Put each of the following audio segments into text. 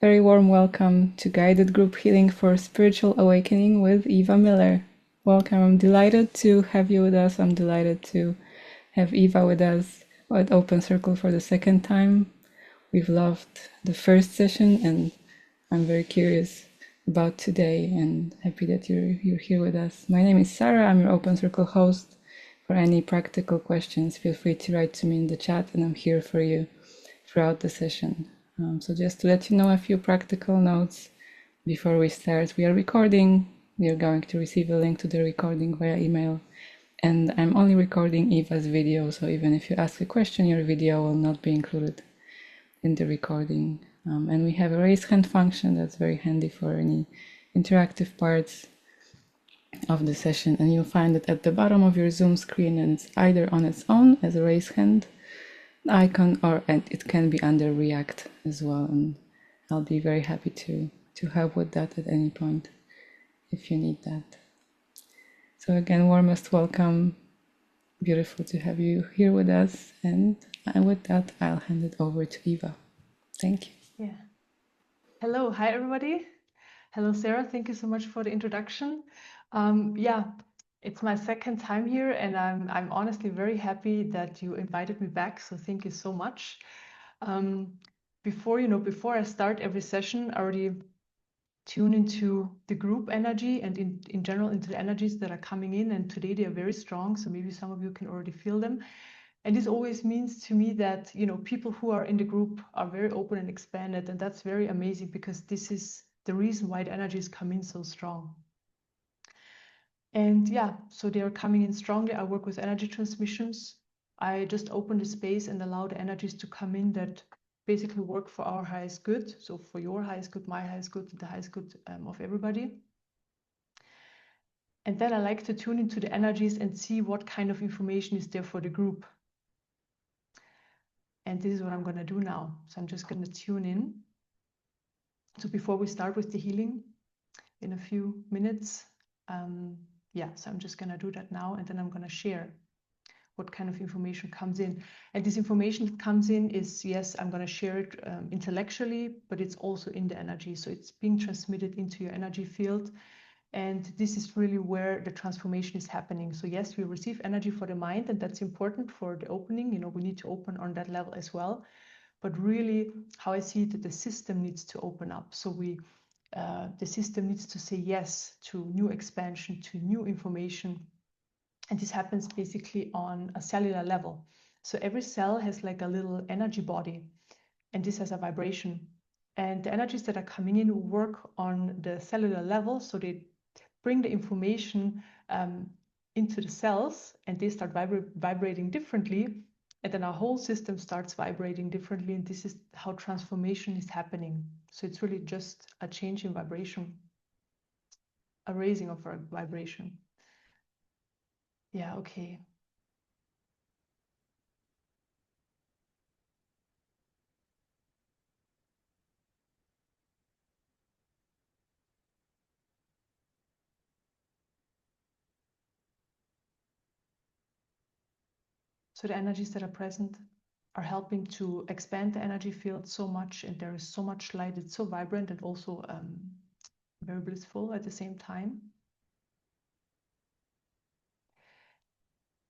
Very warm welcome to Guided Group Healing for Spiritual Awakening with Eva Müller. Welcome. I'm delighted to have you with us. I'm delighted to have Eva with us at Open Circle for the second time. We've loved the first session, and I'm very curious about today and happy that you're here with us. My name is Sarah. I'm your Open Circle host. For any practical questions, feel free to write to me in the chat, and I'm here for you throughout the session. So just to let you know a few practical notes before we start. We are recording. You're going to receive a link to the recording via email. And I'm only recording Eva's video, so even if you ask a question, your video will not be included in the recording. And we have a raise hand function that's very handy for any interactive parts of the session. And you'll find it at the bottom of your Zoom screen, and it's either on its own as a raise hand icon, or it can be under React as well, and I'll be very happy to help with that at any point if you need that. So again, warmest welcome. Beautiful to have you here with us, and with that I'll hand it over to Eva. Thank you. Yeah. Hello, hi everybody. Hello Sarah, thank you so much for the introduction. Yeah, it's my second time here, and I'm honestly very happy that you invited me back. So thank you so much. Before I start every session, I already tune into the group energy and in general into the energies that are coming in. And today they are very strong. So maybe some of you can already feel them. And this always means to me that, people who are in the group are very open and expanded. And that's very amazing, because this is the reason why the energies come in so strong. And yeah, so they are coming in strongly. I work with energy transmissions. I just open the space and allow the energies to come in that basically work for our highest good. So for your highest good, my highest good, the highest good of everybody. And then I like to tune into the energies and see what kind of information is there for the group. And this is what I'm going to do now. So I'm just going to tune in. So before we start with the healing in a few minutes, so I'm just going to do that now, and then I'm going to share what kind of information comes in. And this information that comes in is, yes, I'm going to share it intellectually, but it's also in the energy. So it's being transmitted into your energy field. And this is really where the transformation is happening. So yes, we receive energy for the mind, and that's important for the opening. We need to open on that level as well. But really, how I see it, that the system needs to open up. So the system needs to say yes to new expansion, to new information. And this happens basically on a cellular level. So every cell has like a little energy body, and this has a vibration. And the energies that are coming in work on the cellular level. So they bring the information into the cells, and they start vibrating differently. And then our whole system starts vibrating differently. And this is how transformation is happening. So it's really just a change in vibration, a raising of our vibration. Yeah, okay. So the energies that are present are helping to expand the energy field so much, and there is so much light. It's so vibrant and also very blissful at the same time.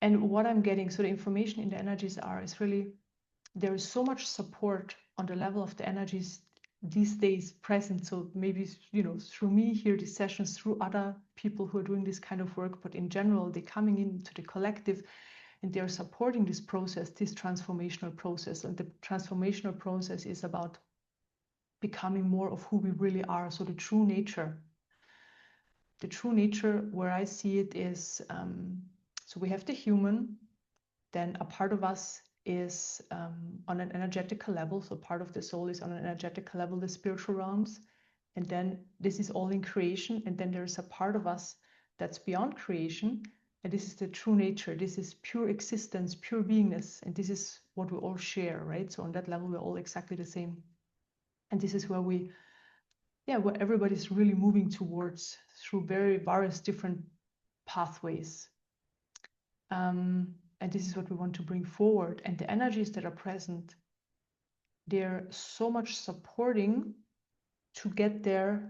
And what I'm getting, so the information in the energies is really, there is so much support on the level of the energies these days present. So maybe, through me here, these sessions, through other people who are doing this kind of work, but in general, they're coming into the collective and they're supporting this process, this transformational process. And the transformational process is about becoming more of who we really are. So the true nature. The true nature, where I see it, is, so we have the human, then a part of us is on an energetical level. So part of the soul is on an energetical level, the spiritual realms. And then this is all in creation. And then there's a part of us that's beyond creation. And this is the true nature. This is pure existence, pure beingness. And this is what we all share, right? So on that level, we're all exactly the same. And this is where where everybody's really moving towards through various different pathways. And this is what we want to bring forward. And the energies that are present, they're so much supporting to get there,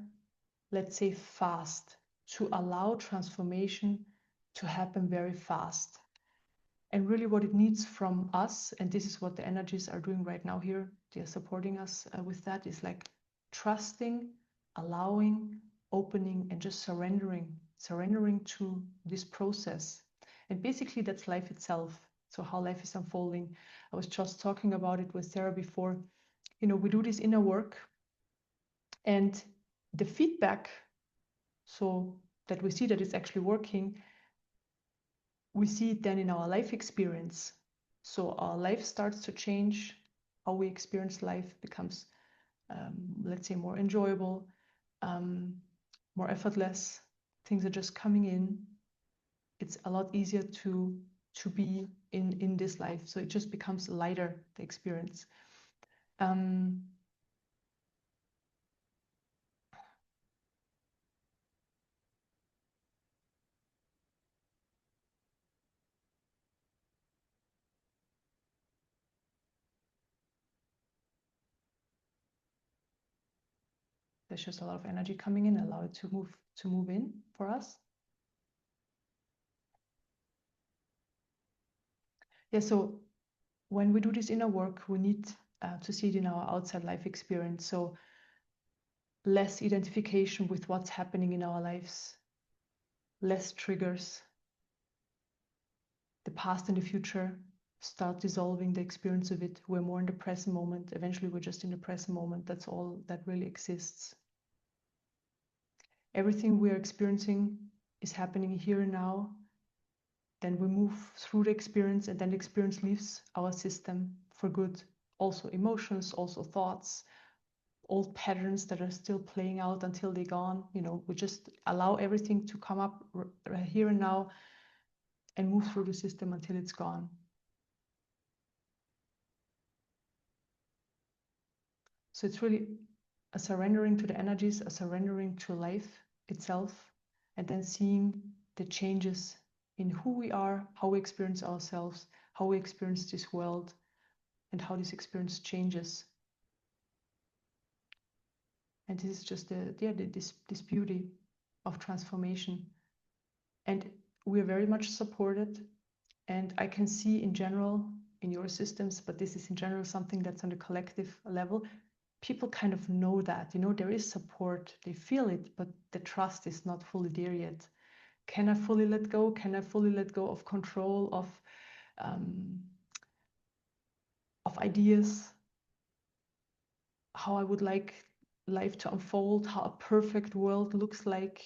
let's say fast, to allow transformation to happen very fast. And really what it needs from us, and this is what the energies are doing right now here, they are supporting us with that, is like trusting, allowing, opening, and just surrendering to this process. And basically that's life itself. So how life is unfolding. I was just talking about it with Sarah before. You know, we do this inner work, and the feedback, so that we see that it's actually working, we see it then in our life experience. So our life starts to change. How we experience life becomes, let's say, more enjoyable, more effortless. Things are just coming in. It's a lot easier to be in this life. So it just becomes lighter, the experience. There's just a lot of energy coming in. Allow it to move in for us. Yeah, so when we do this inner work, we need to see it in our outside life experience. So less identification with what's happening in our lives, less triggers. The past and the future start dissolving the experience of it. We're more in the present moment. Eventually, we're just in the present moment. That's all that really exists. Everything we are experiencing is happening here and now. Then we move through the experience, and then the experience leaves our system for good. Also emotions, also thoughts, old patterns that are still playing out until they're gone. You know, we just allow everything to come up here and now and move through the system until it's gone. So it's really a surrendering to the energies, a surrendering to life itself, and then seeing the changes in who we are, how we experience ourselves, how we experience this world, and how this experience changes. And this is just this beauty of transformation. And we're very much supported. And I can see in general in your systems, but this is in general something that's on a collective level. People kind of know that, you know, there is support, they feel it, but the trust is not fully there yet. Can I fully let go? Can I fully let go of control, of ideas, how I would like life to unfold, how a perfect world looks like?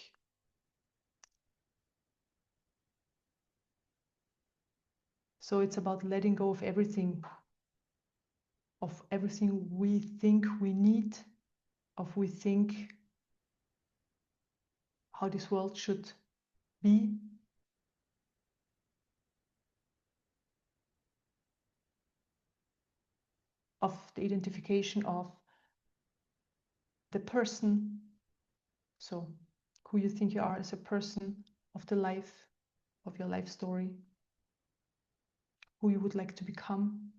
So it's about letting go of everything we think we need, of we think how this world should be. Of the identification of the person, so who you think you are as a person, of the life, of your life story, who you would like to become.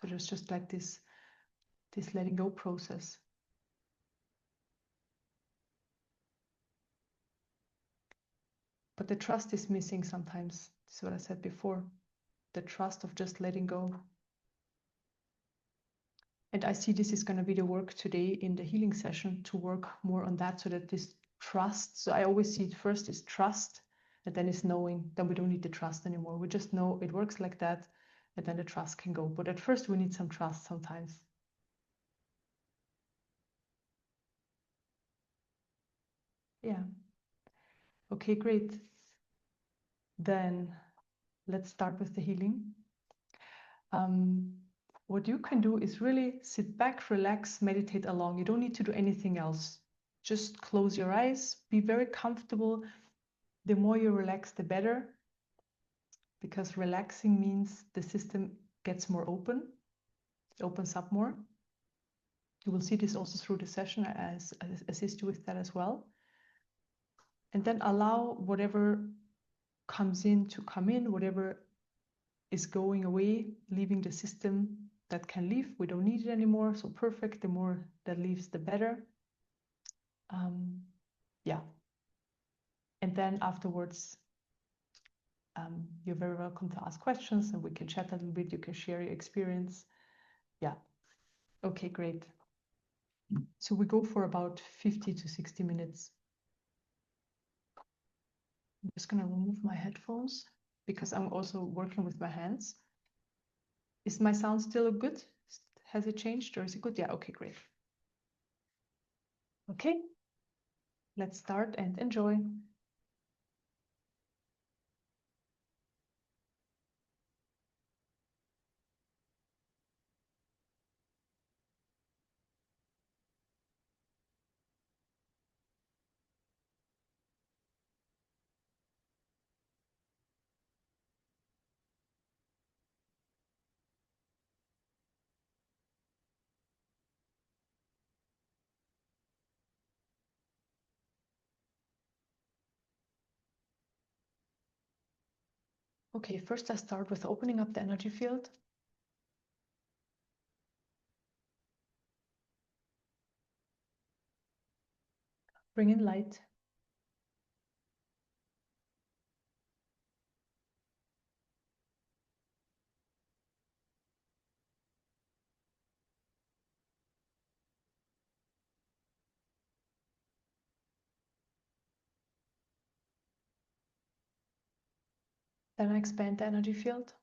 So there's just like this letting go process. But the trust is missing sometimes. This is what I said before. The trust of just letting go. And I see this is going to be the work today in the healing session, to work more on that, so that this trust, so I always see it first is trust, and then is knowing. Then we don't need the trust anymore. We just know it works like that, and then the trust can go. But at first we need some trust sometimes. Yeah. Okay, great. Then let's start with the healing. What you can do is really sit back, relax, meditate along. You don't need to do anything else. Just close your eyes, be very comfortable. The more you relax, the better, because relaxing means the system gets more open, it opens up more. You will see this also through the session. I assist you with that as well. And then allow whatever comes in to come in, whatever is going away, leaving the system, that can leave. We don't need it anymore. So perfect. The more that leaves, the better. Yeah. And then afterwards, you're very welcome to ask questions and we can chat a little bit. You can share your experience. Yeah. Okay, great. So we go for about 50 to 60 minutes. I'm just going to remove my headphones because I'm also working with my hands. Is my sound still good? Has it changed or is it good? Yeah, okay, great. Okay, let's start and enjoy. Okay, first I start with opening up the energy field. Bring in light. Then I expand the energy field.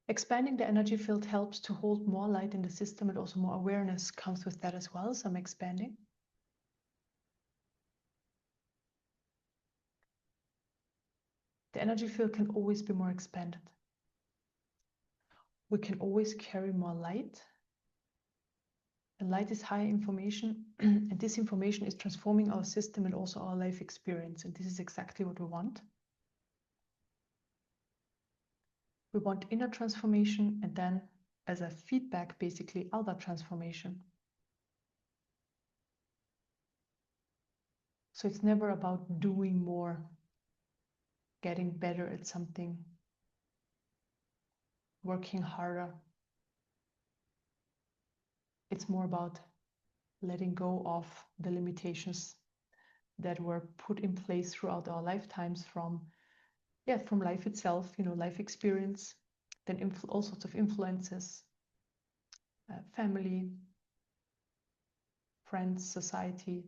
Expanding the energy field helps to hold more light in the system and also more awareness comes with that as well. So I'm expanding. The energy field can always be more expanded. We can always carry more light. And light is high information, and this information is transforming our system and also our life experience. And this is exactly what we want. We want inner transformation and then as a feedback, basically outer transformation. So it's never about doing more, getting better at something, working harder. It's more about letting go of the limitations that were put in place throughout our lifetimes from life itself, life experience, then all sorts of influences, family, friends, society.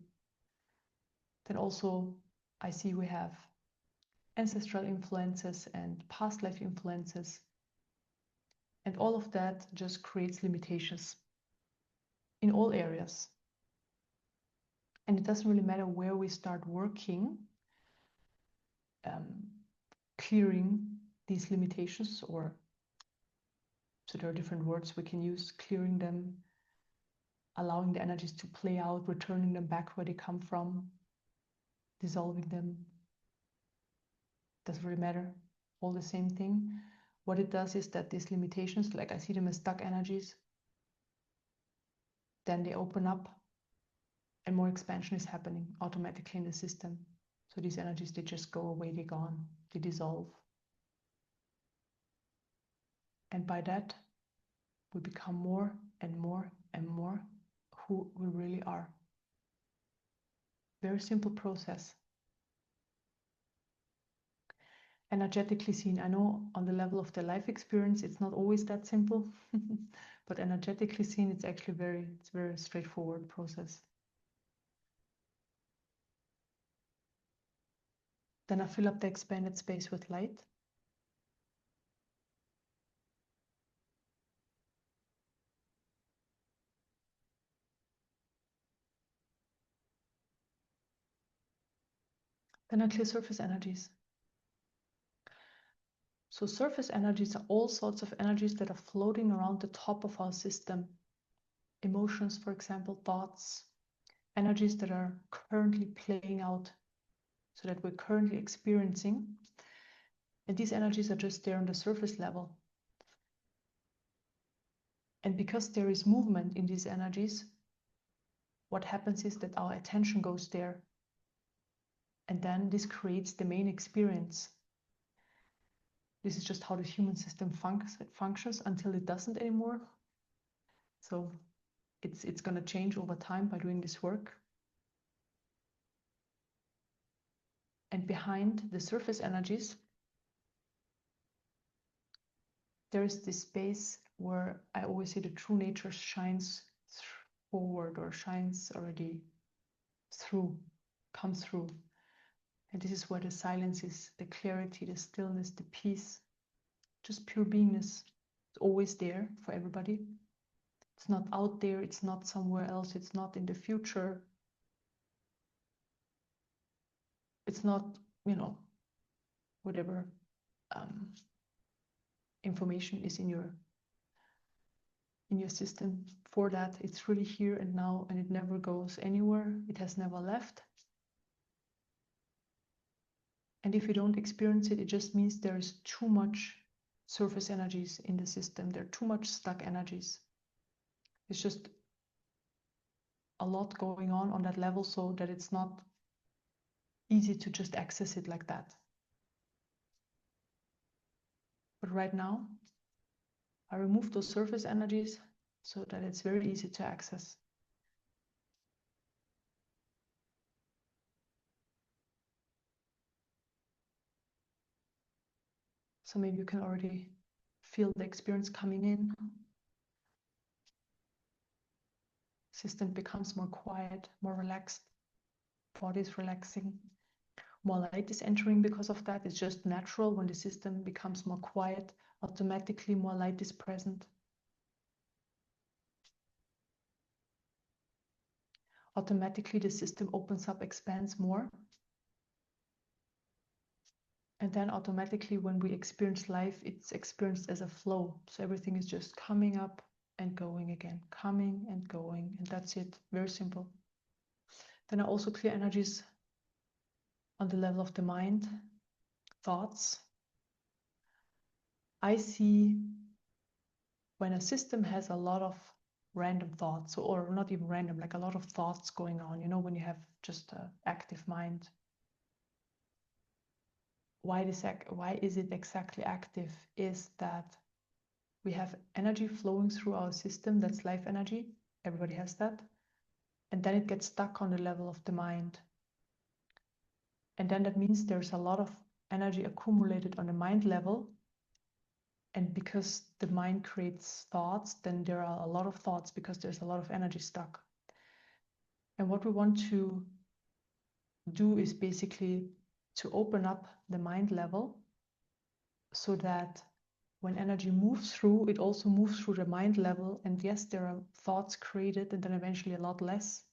Then also I see we have ancestral influences and past life influences. And all of that just creates limitations in all areas. And it doesn't really matter where we start working, clearing these limitations, or so there are different words we can use: clearing them, allowing the energies to play out, returning them back where they come from, dissolving them. Doesn't really matter, all the same thing. What it does is that these limitations, like I see them as stuck energies, then they open up and more expansion is happening automatically in the system. So these energies, they just go away, they're gone, they dissolve. And by that, we become more and more and more who we really are. Very simple process. Energetically seen, I know on the level of the life experience, it's not always that simple, but energetically seen, it's actually it's a very straightforward process. Then I fill up the expanded space with light. Then I clear surface energies. So surface energies are all sorts of energies that are floating around the top of our system. Emotions, for example, thoughts, energies that are currently playing out, so that we're currently experiencing. And these energies are just there on the surface level. And because there is movement in these energies, what happens is that our attention goes there. And then this creates the main experience. This is just how the human system functions until it doesn't anymore. So it's going to change over time by doing this work. And behind the surface energies, there is this space where I always say the true nature shines forward, or shines already through, comes through. And this is where the silence is, the clarity, the stillness, the peace, just pure beingness. It's always there for everybody. It's not out there, it's not somewhere else, it's not in the future. It's not, whatever information is in your system. For that, it's really here and now, and it never goes anywhere. It has never left. And if you don't experience it, it just means there is too much surface energies in the system. There are too much stuck energies. It's just a lot going on that level, so that it's not easy to just access it like that. But right now, I remove those surface energies so that it's very easy to access. So maybe you can already feel the experience coming in. System becomes more quiet, more relaxed. Body is relaxing. More light is entering because of that. It's just natural. When the system becomes more quiet, automatically more light is present. Automatically the system opens up, expands more. And then automatically when we experience life, it's experienced as a flow. So everything is just coming up and going again, coming and going, and that's it. Very simple. Then I also clear energies on the level of the mind, thoughts. I see when a system has a lot of random thoughts, or not even random, like a lot of thoughts going on, when you have just an active mind. Why is it exactly active? Is that we have energy flowing through our system, that's life energy, everybody has that, and then it gets stuck on the level of the mind. And then that means there's a lot of energy accumulated on the mind level, and because the mind creates thoughts, then there are a lot of thoughts because there's a lot of energy stuck. And what we want to do is basically to open up the mind level so that when energy moves through, it also moves through the mind level. And yes, there are thoughts created and then eventually a lot less,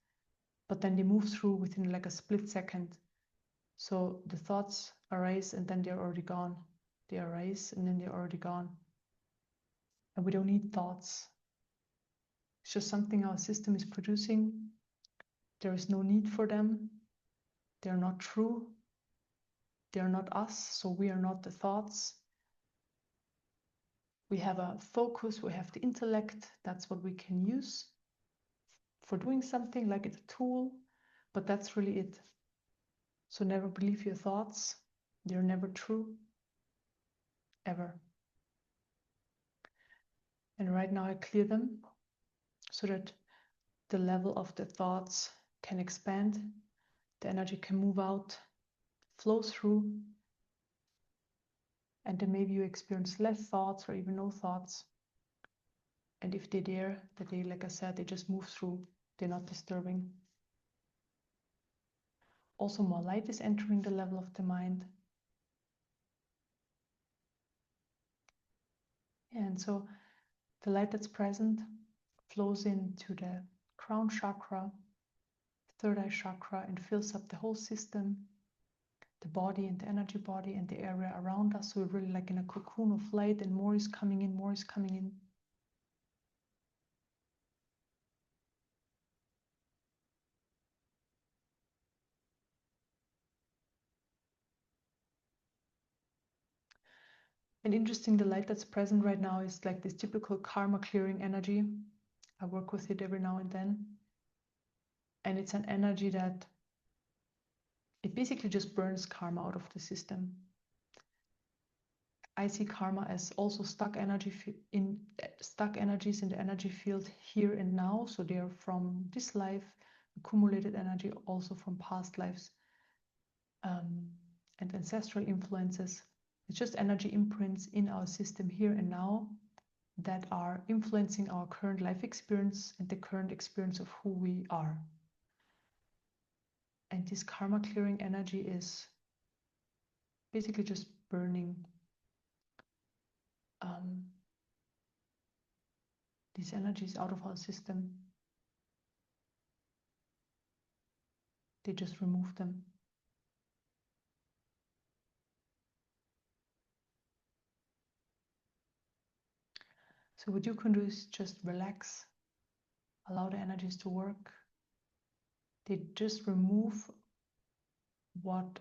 but then they move through within like a split second. So the thoughts arise and then they're already gone. They arise and then they're already gone. And we don't need thoughts. It's just something our system is producing. There is no need for them. They're not true. They're not us, so we are not the thoughts. We have a focus, we have the intellect. That's what we can use for doing something, like it's a tool, but that's really it. So never believe your thoughts. They're never true, ever. And right now I clear them so that the level of the thoughts can expand, the energy can move out, flow through, and then maybe you experience less thoughts or even no thoughts. And if they're there, like I said, they just move through. They're not disturbing. Also, more light is entering the level of the mind. And so the light that's present flows into the crown chakra, third eye chakra, and fills up the whole system, the body and the energy body and the area around us. So we're really like in a cocoon of light, and more is coming in, more is coming in. And interesting, the light that's present right now is like this typical karma clearing energy. I work with it every now and then. And it's an energy that it basically just burns karma out of the system. I see karma as also stuck energies in the energy field here and now. So they are from this life, accumulated energy, also from past lives, and ancestral influences. It's just energy imprints in our system here and now that are influencing our current life experience and the current experience of who we are. And this karma clearing energy is basically just burning these energies out of our system. They just remove them. So what you can do is just relax, allow the energies to work. They just remove what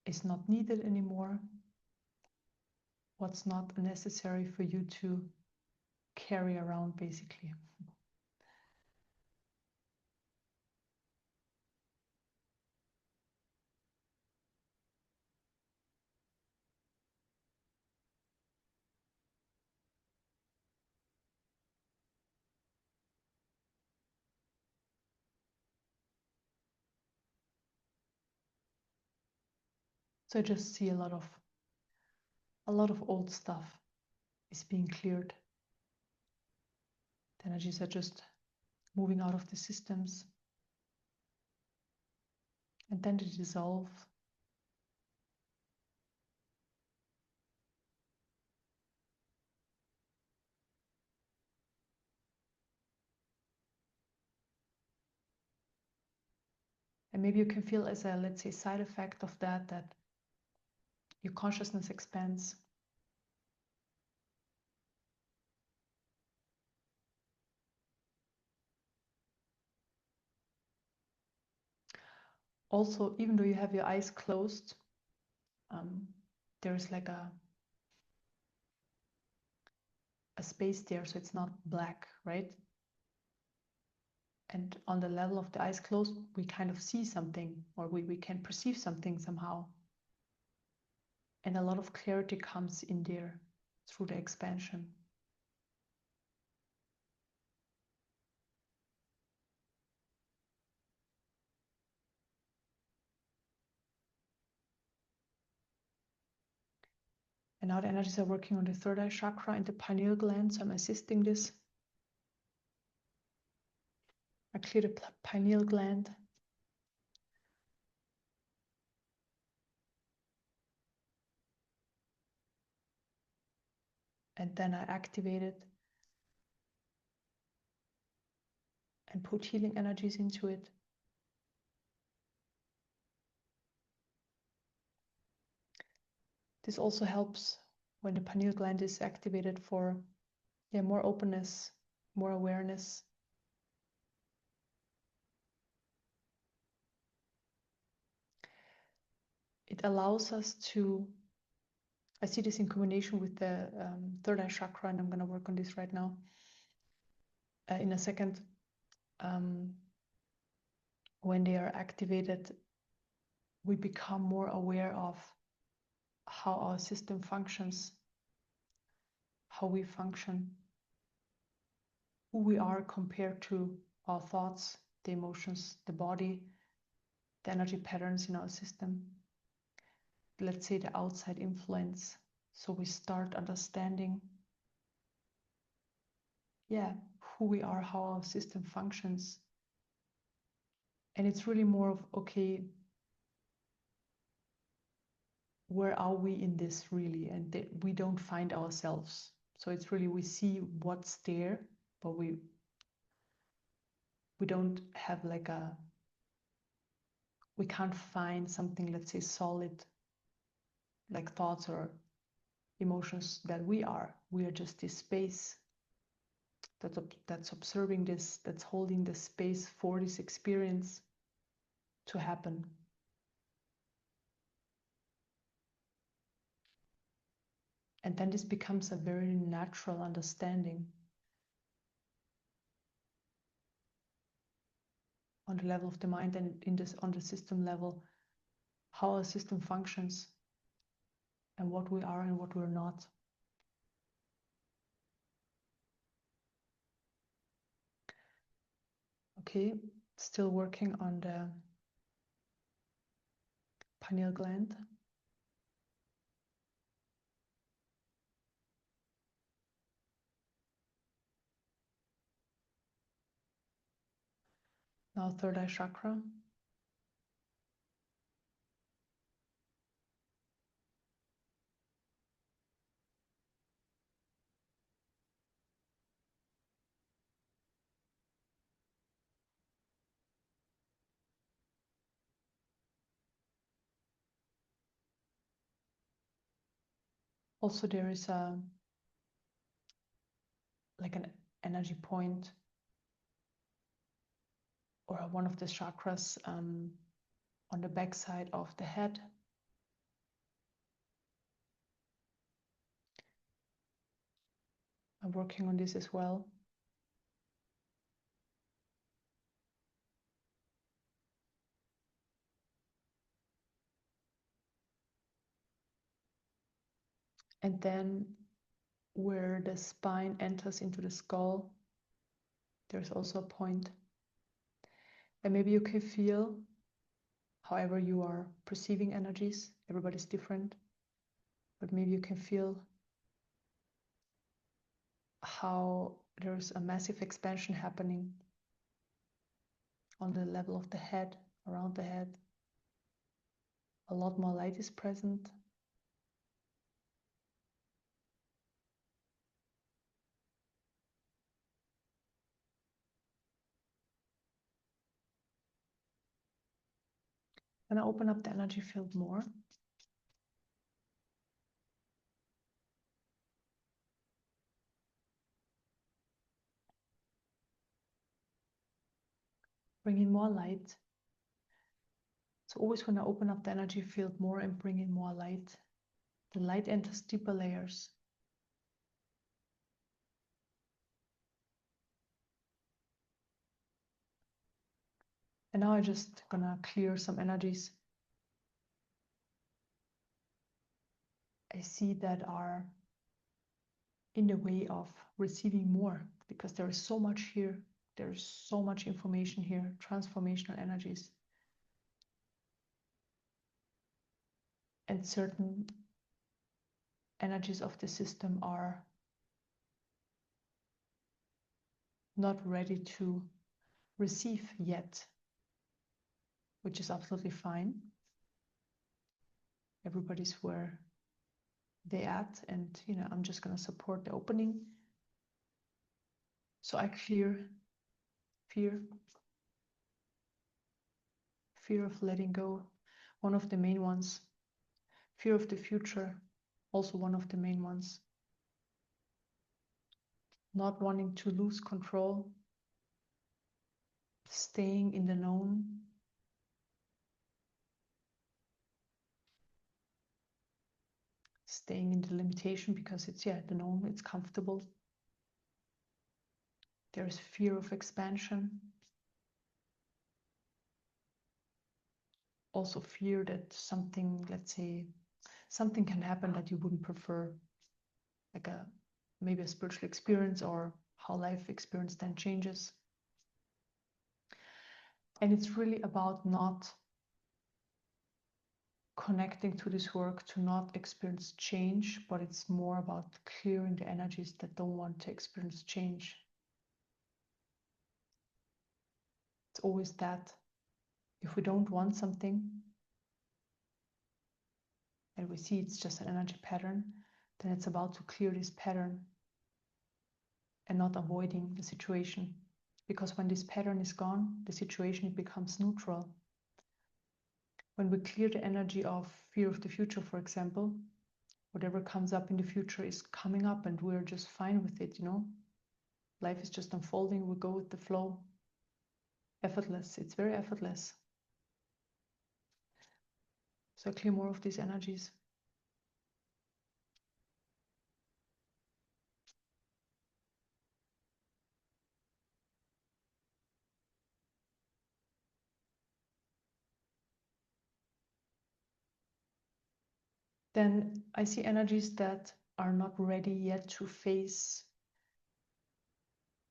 is not needed anymore, what's not necessary for you to carry around, basically. So I just see a lot of old stuff is being cleared. The energies are just moving out of the systems, and then they dissolve. And maybe you can feel as a, let's say, side effect of that, that your consciousness expands. Also, even though you have your eyes closed, there's like a space there, so it's not black, right? And on the level of the eyes closed, we kind of see something, or we can perceive something somehow. And a lot of clarity comes in there through the expansion. And now the energies are working on the third eye chakra and the pineal gland, so I'm assisting this. I clear the pineal gland. And then I activate it and put healing energies into it. This also helps when the pineal gland is activated for more openness, more awareness. It allows us to, I see this in combination with the third eye chakra, and I'm going to work on this right now in a second. When they are activated, we become more aware of how our system functions, how we function, who we are compared to our thoughts, the emotions, the body, the energy patterns in our system. Let's say the outside influence. So we start understanding, who we are, how our system functions. And it's really more of, okay, where are we in this really? And we don't find ourselves. So it's really, we see what's there, but we don't have like we can't find something, let's say, solid, like thoughts or emotions that we are. We are just this space that's observing this, that's holding the space for this experience to happen. And then this becomes a very natural understanding on the level of the mind, and on the system level, how our system functions and what we are and what we're not. Okay, still working on the pineal gland. Now third eye chakra. Also there is a like an energy point or one of the chakras on the back side of the head. I'm working on this as well. And then where the spine enters into the skull, there's also a point. And maybe you can feel, however you are perceiving energies, everybody's different, but maybe you can feel how there's a massive expansion happening on the level of the head, around the head. A lot more light is present. And I open up the energy field more. Bring in more light. So always when I open up the energy field more and bring in more light, the light enters deeper layers. And now I'm just gonna clear some energies I see that are in the way of receiving more, because there is so much here. There is so much information here, transformational energies. And certain energies of the system are not ready to receive yet, which is absolutely fine. Everybody's where they at, and I'm just going to support the opening. So I clear fear of letting go, one of the main ones. Fear of the future, also one of the main ones. Not wanting to lose control, staying in the known. Staying in the limitation because it's the known, it's comfortable. There is fear of expansion. Also fear that something, let's say, something can happen that you wouldn't prefer, like maybe a spiritual experience or how life experience then changes. And it's really about not connecting to this work to not experience change, but it's more about clearing the energies that don't want to experience change. It's always that if we don't want something and we see it's just an energy pattern, then it's about to clear this pattern and not avoiding the situation. Because when this pattern is gone, the situation becomes neutral. When we clear the energy of fear of the future, for example, whatever comes up in the future is coming up and we're just fine with it, Life is just unfolding, we go with the flow. Effortless, it's very effortless. So clear more of these energies. then I see energies that are not ready yet to face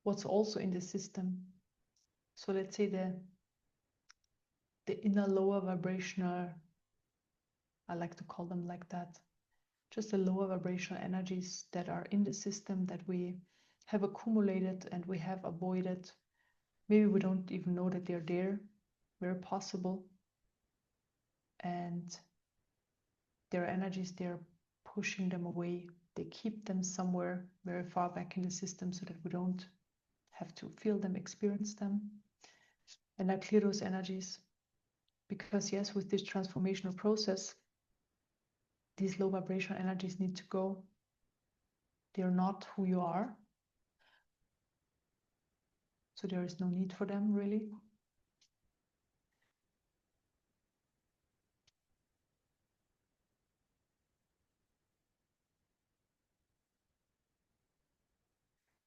what's also in the system. So let's say the inner lower vibrational, I like to call them like that, just the lower vibrational energies that are in the system that we have accumulated and we have avoided. Maybe we don't even know that they're there, very possible. And there are energies, they're pushing them away. They keep them somewhere very far back in the system so that we don't have to feel them, experience them. And I clear those energies because, yes, with this transformational process, these low vibrational energies need to go. They're not who you are. So there is no need for them, really.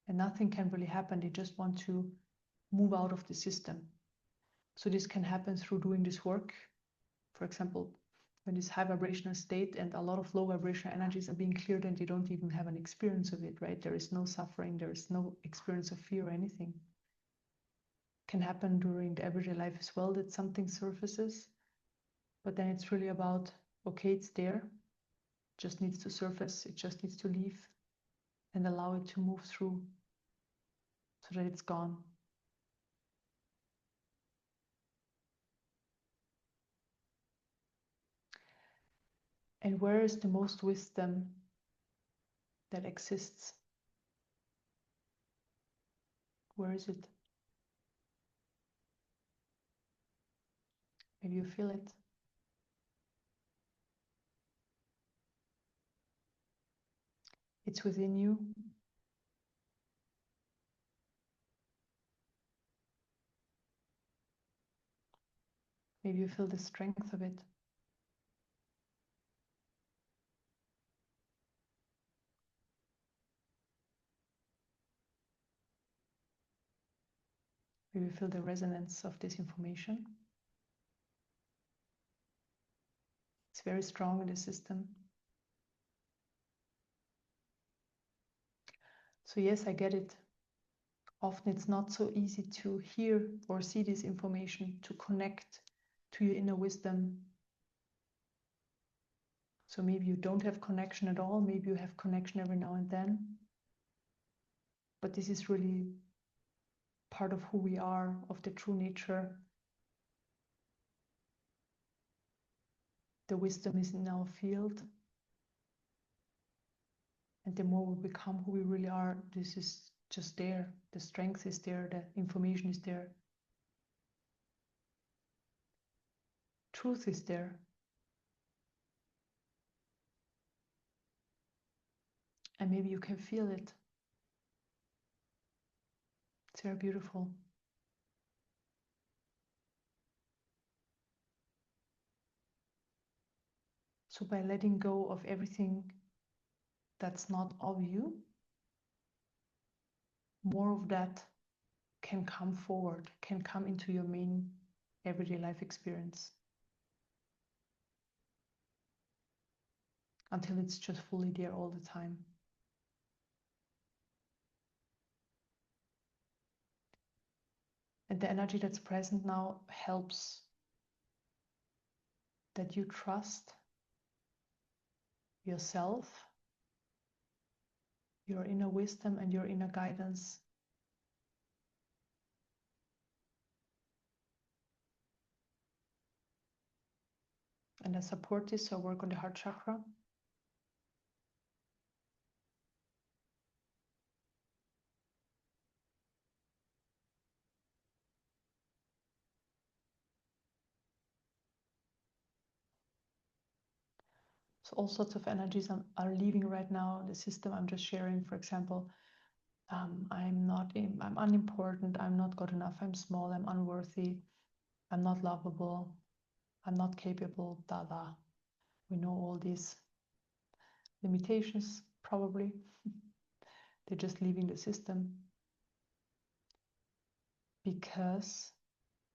And nothing can really happen. They just want to move out of the system. So this can happen through doing this work. For example, when this high vibrational state and a lot of low vibrational energies are being cleared and you don't even have an experience of it, right? There is no suffering, there is no experience of fear or anything. Can happen during the everyday life as well that something surfaces, but then it's really about, okay, it's there, just needs to surface, it just needs to leave and allow it to move through so that it's gone. And where is the most wisdom that exists? Where is it? Maybe you feel it. It's within you. Maybe you feel the strength of it. Maybe you feel the resonance of this information. It's very strong in the system. So yes, I get it. Often it's not so easy to hear or see this information, to connect to your inner wisdom. So maybe you don't have connection at all, maybe you have connection every now and then. But this is really part of who we are, of the true nature. The wisdom is in our field. And the more we become who we really are, this is just there. The strength is there, the information is there. Truth is there. And maybe you can feel it. It's very beautiful. So by letting go of everything that's not of you, more of that can come forward, can come into your main everyday life experience. Until it's just fully there all the time. And the energy that's present now helps that you trust yourself, your inner wisdom and your inner guidance. And I support this, so I work on the heart chakra. So all sorts of energies are leaving right now. The system I'm just sharing, for example, I'm unimportant, I'm not good enough, I'm small, I'm unworthy, I'm not lovable, I'm not capable, We know all these limitations, probably. They're just leaving the system because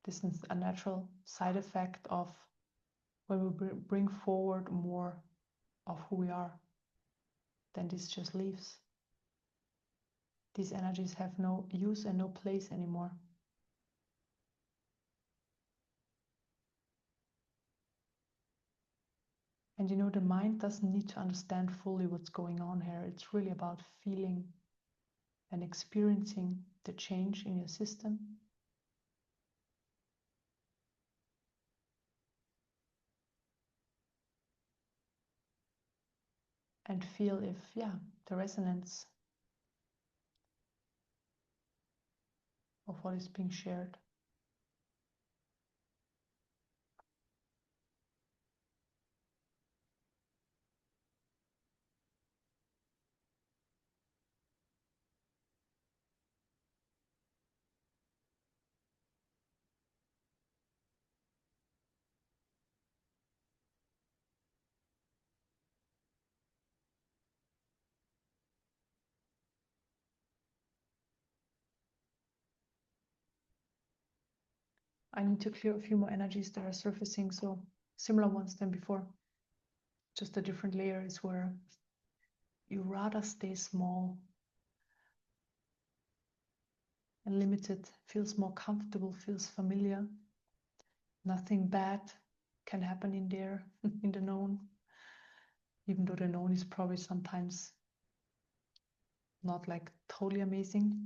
this is a natural side effect of when we bring forward more of who we are, then this just leaves. These energies have no use and no place anymore. And you know, the mind doesn't need to understand fully what's going on here. It's really about feeling and experiencing the change in your system. And feel if, the resonance of what is being shared. I need to clear a few more energies that are surfacing, so similar ones than before. Just a different layer is where you rather stay small and limited, feels more comfortable, feels familiar. Nothing bad can happen in there, in the known, even though the known is probably sometimes not like totally amazing,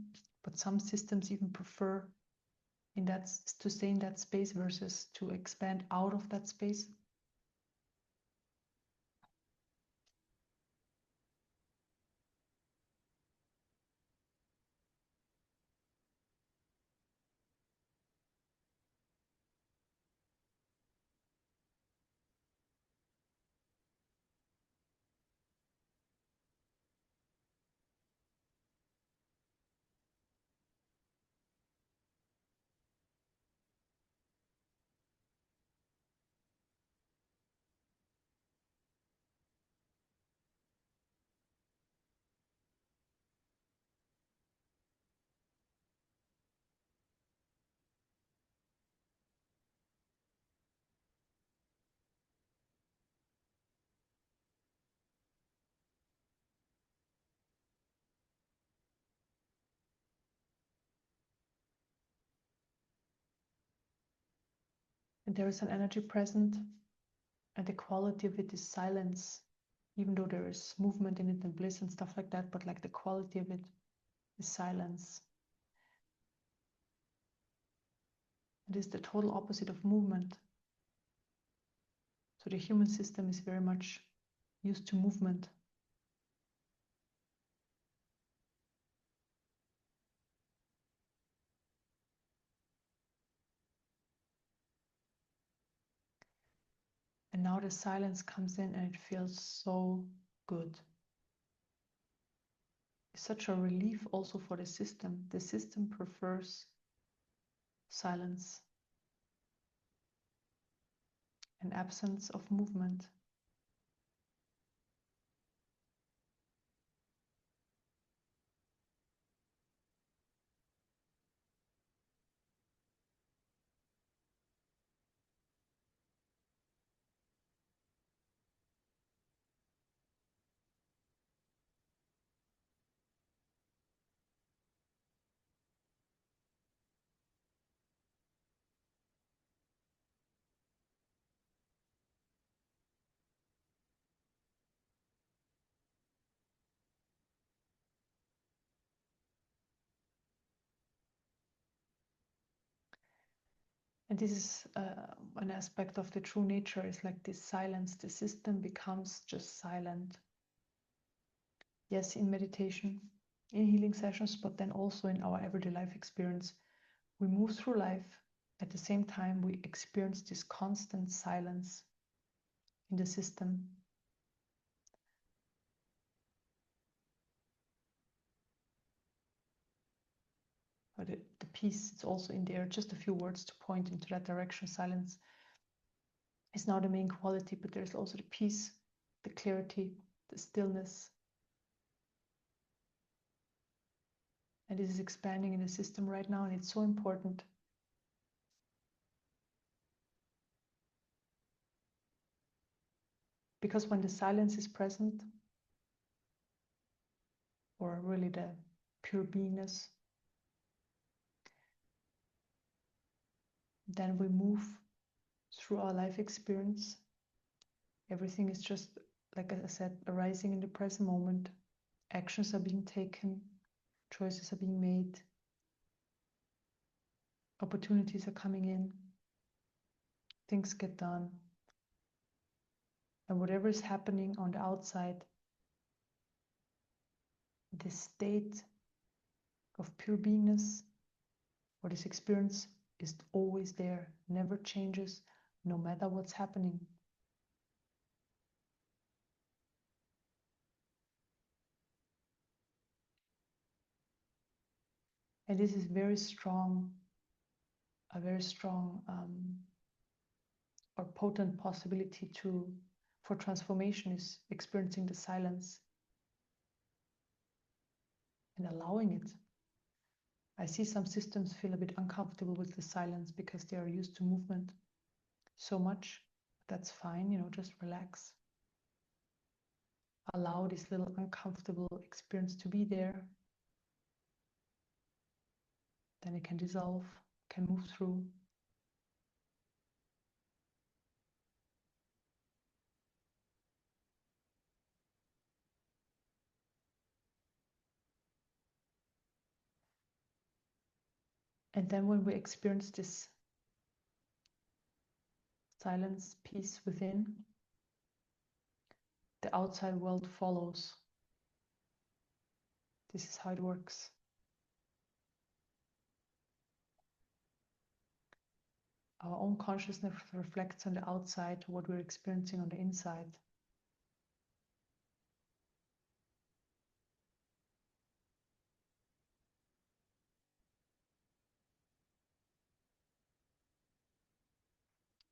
but some systems even prefer to stay in that space versus to expand out of that space. And there is an energy present, and the quality of it is silence, even though there is movement in it and bliss and stuff like that, but like the quality of it is silence. It is the total opposite of movement. So the human system is very much used to movement. And now the silence comes in and it feels so good. It's such a relief also for the system. The system prefers silence and absence of movement. And this is an aspect of the true nature, is like this silence. The system becomes just silent. Yes, in meditation, in healing sessions, but then also in our everyday life experience. We move through life. At the same time, we experience this constant silence in the system. But the peace is also in there. Just a few words to point into that direction. Silence is now the main quality, but there's also the peace, the clarity, the stillness. And this is expanding in the system right now, and it's so important. Because when the silence is present, or really the pure beingness, then we move through our life experience. Everything is just, like I said, arising in the present moment. Actions are being taken, choices are being made, opportunities are coming in, things get done. And whatever is happening on the outside, this state of pure beingness or this experience is always there, never changes, no matter what's happening. And this is very strong, a very strong or potent possibility for transformation is experiencing the silence and allowing it. I see some systems feel a bit uncomfortable with the silence because they are used to movement so much. That's fine, just relax. Allow this little uncomfortable experience to be there. Then it can dissolve, can move through. And then when we experience this silence, peace within, the outside world follows. This is how it works. Our own consciousness reflects on the outside what we're experiencing on the inside.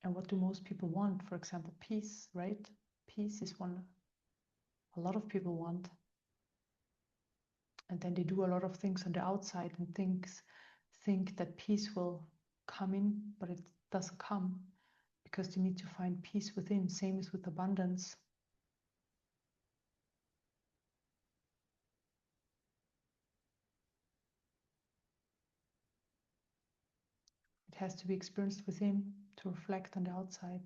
And what do most people want? For example, peace, right? Peace is one a lot of people want. And then they do a lot of things on the outside and think that peace will come in, but it doesn't come because they need to find peace within. Same as with abundance. It has to be experienced within to reflect on the outside.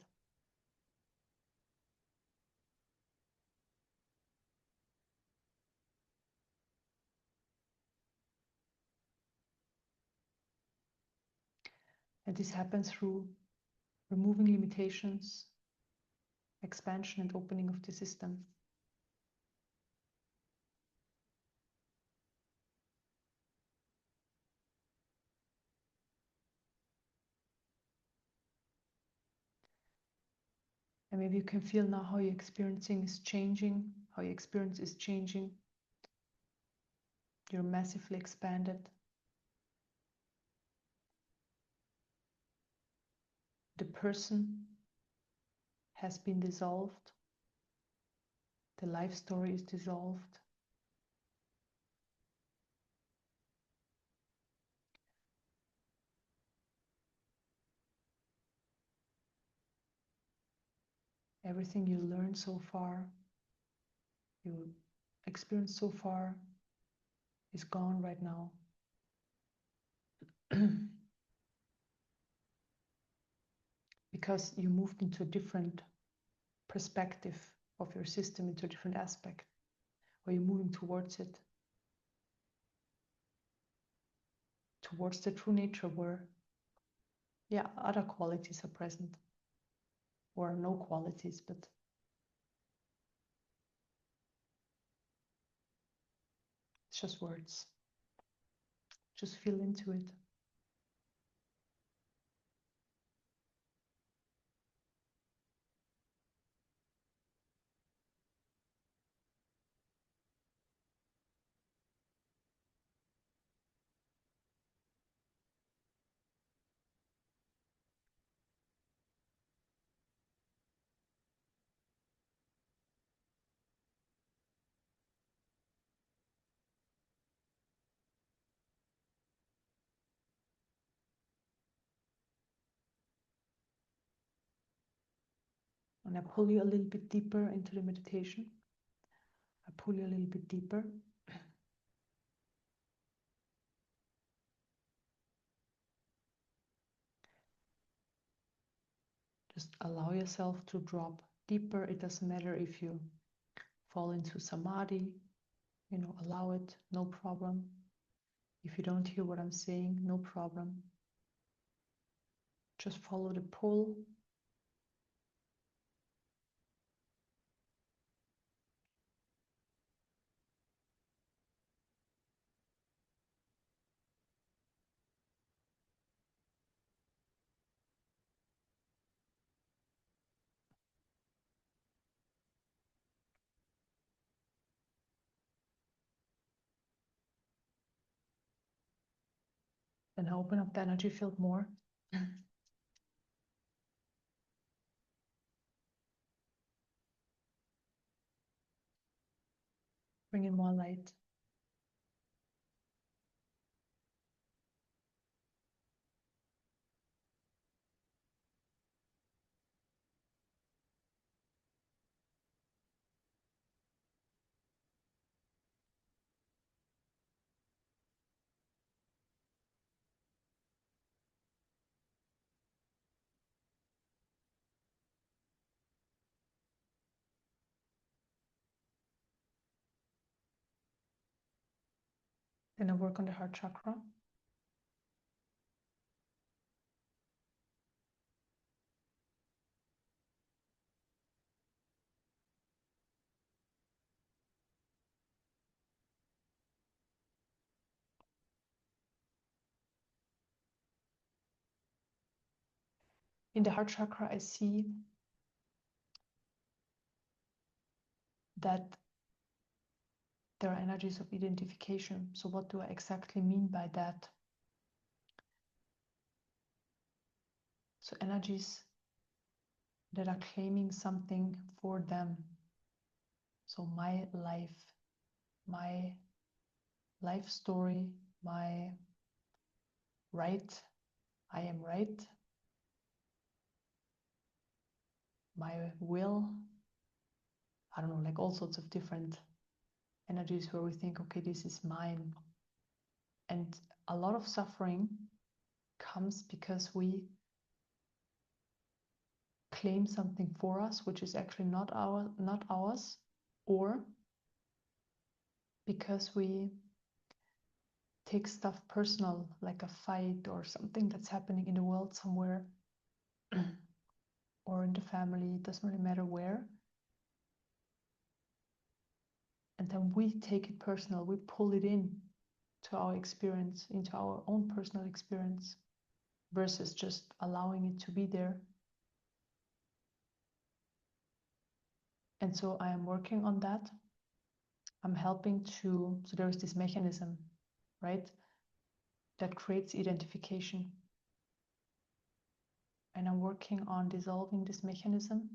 And this happens through removing limitations, expansion and opening of the system. And maybe you can feel now how your experiencing is changing, how your experience is changing. You're massively expanded. The person has been dissolved. The life story is dissolved. Everything you learned so far, you experienced so far, is gone right now. Because you moved into a different perspective of your system, into a different aspect, or you're moving towards it, towards the true nature where, other qualities are present, or no qualities, but it's just words. Just feel into it. And I pull you a little bit deeper into the meditation. I pull you a little bit deeper. Just allow yourself to drop deeper. It doesn't matter if you fall into samadhi, allow it, no problem. If you don't hear what I'm saying, no problem. Just follow the pull. Then open up the energy field more. Bring in more light. Then I work on the heart chakra. In the heart chakra, I see that there are energies of identification. So what do I exactly mean by that? So energies that are claiming something for them. So my life story, my right, I am right, my will, I don't know, like all sorts of different energies where we think, okay, this is mine. And a lot of suffering comes because we claim something for us, which is actually not ours, or because we take stuff personal, like a fight or something that's happening in the world somewhere, or in the family, it doesn't really matter where. And then we take it personal, we pull it in to our experience, into our own personal experience, versus just allowing it to be there. And so I am working on that. I'm helping to, so there is this mechanism, right, that creates identification. And I'm working on dissolving this mechanism.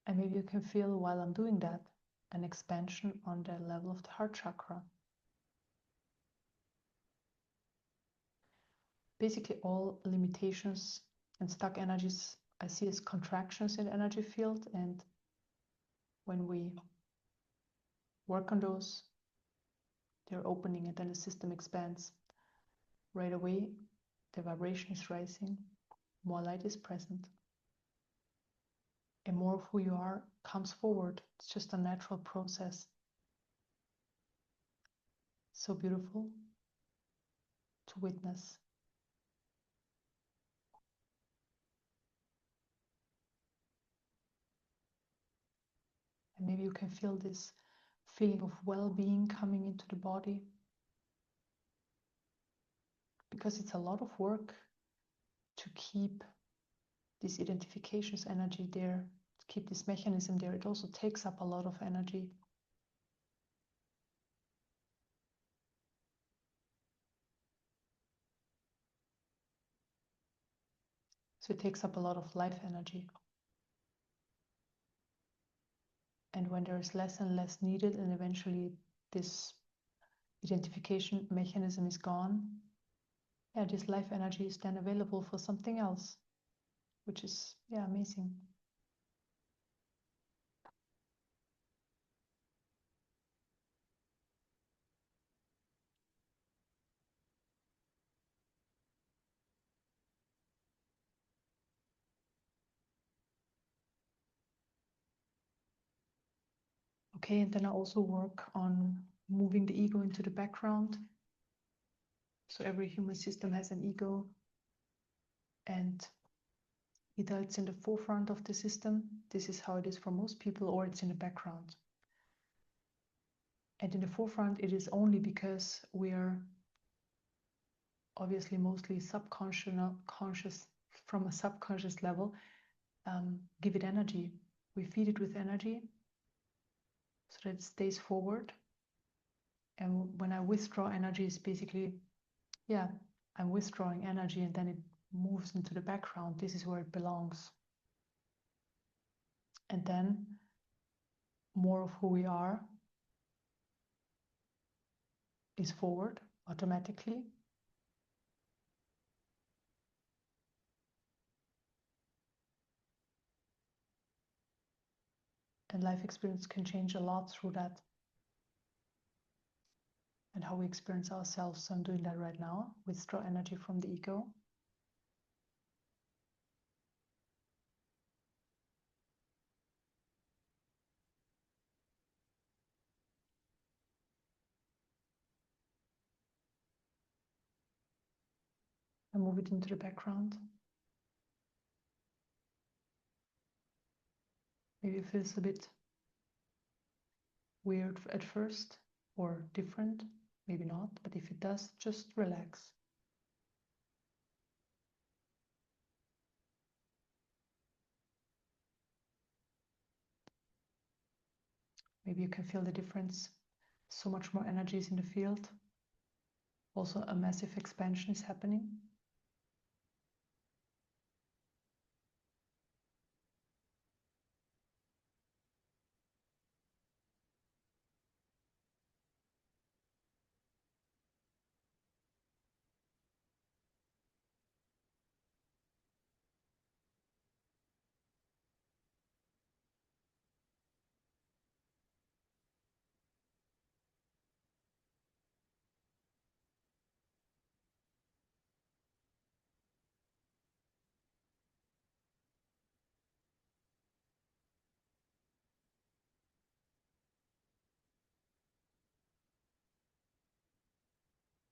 And maybe you can feel while I'm doing that an expansion on the level of the heart chakra. Basically, all limitations and stuck energies I see as contractions in the energy field. And when we work on those, they're opening, and then the system expands. Right away, the vibration is rising, more light is present, and more of who you are comes forward. It's just a natural process. So beautiful to witness. And maybe you can feel this feeling of well-being coming into the body, because it's a lot of work to keep this identifications energy there, to keep this mechanism there. It also takes up a lot of energy. So it takes up a lot of life energy. And when there is less and less needed, and eventually this identification mechanism is gone, yeah, this life energy is then available for something else, which is, yeah, amazing. Okay, and then I also work on moving the ego into the background. So every human system has an ego, and either it's in the forefront of the system, this is how it is for most people, or it's in the background. And in the forefront, it is only because we're obviously mostly conscious from a subconscious level, give it energy. We feed it with energy so that it stays forward. And when I withdraw energy, it's basically, yeah, I'm withdrawing energy, and then it moves into the background. This is where it belongs. And then more of who we are is forward automatically. And life experience can change a lot through that, and how we experience ourselves. So I'm doing that right now. Withdraw energy from the ego. And move it into the background. Maybe it feels a bit weird at first, or different, maybe not, but if it does, just relax. Maybe you can feel the difference. So much more energy is in the field. Also, a massive expansion is happening.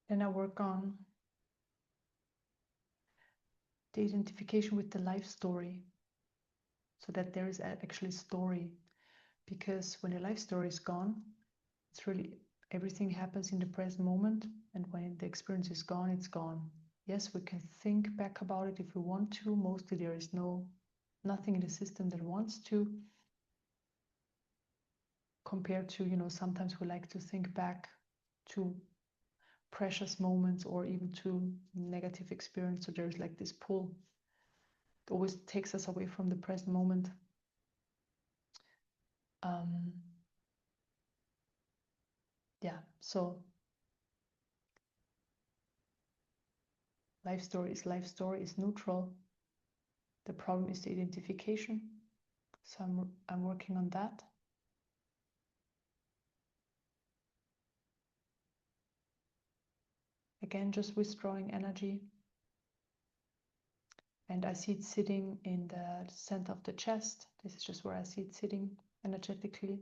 Then I work on the identification with the life story, so that there is actually story. Because when the life story is gone, it's really, everything happens in the present moment, and when the experience is gone, it's gone. Yes, we can think back about it if we want to. Mostly there is nothing in the system that wants to, compared to, sometimes we like to think back to precious moments or even to negative experience. So there's like this pull. It always takes us away from the present moment. Yeah, so life story is neutral. The problem is the identification. So I'm working on that. Again, just withdrawing energy. And I see it sitting in the center of the chest. This is just where I see it sitting energetically.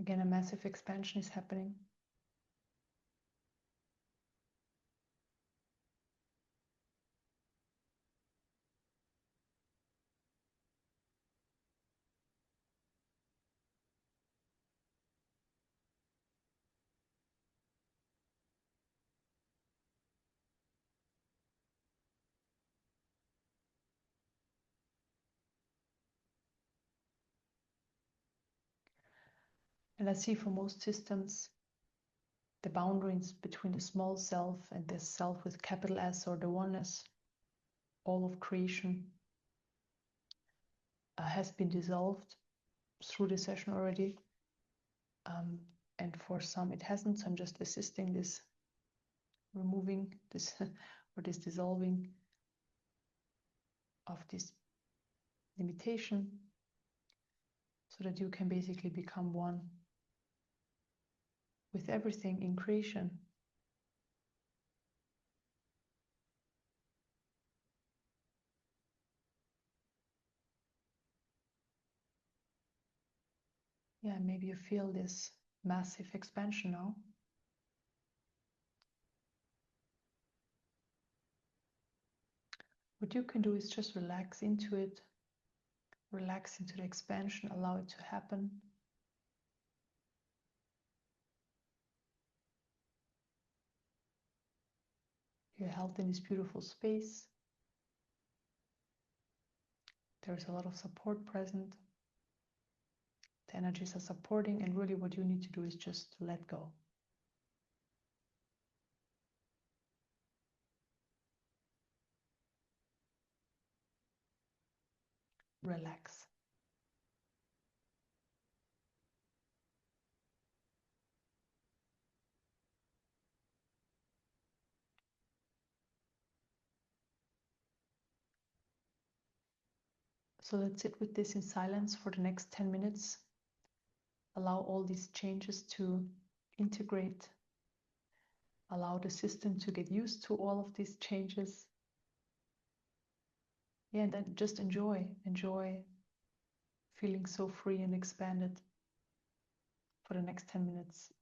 Again, a massive expansion is happening. And I see for most systems, the boundaries between the small self and the self with capital S, or the oneness, all of creation, has been dissolved through the session already. And for some it hasn't, so I'm just assisting this removing this or this dissolving of this limitation, so that you can basically become one with everything in creation. Yeah, maybe you feel this massive expansion now. What you can do is just relax into it, relax into the expansion, allow it to happen. You're held in this beautiful space. There's a lot of support present. The energies are supporting, and really what you need to do is just let go. Relax. So let's sit with this in silence for the next 10 minutes. Allow all these changes to integrate. Allow the system to get used to all of these changes. Yeah, and then just enjoy feeling so free and expanded for the next 10 minutes.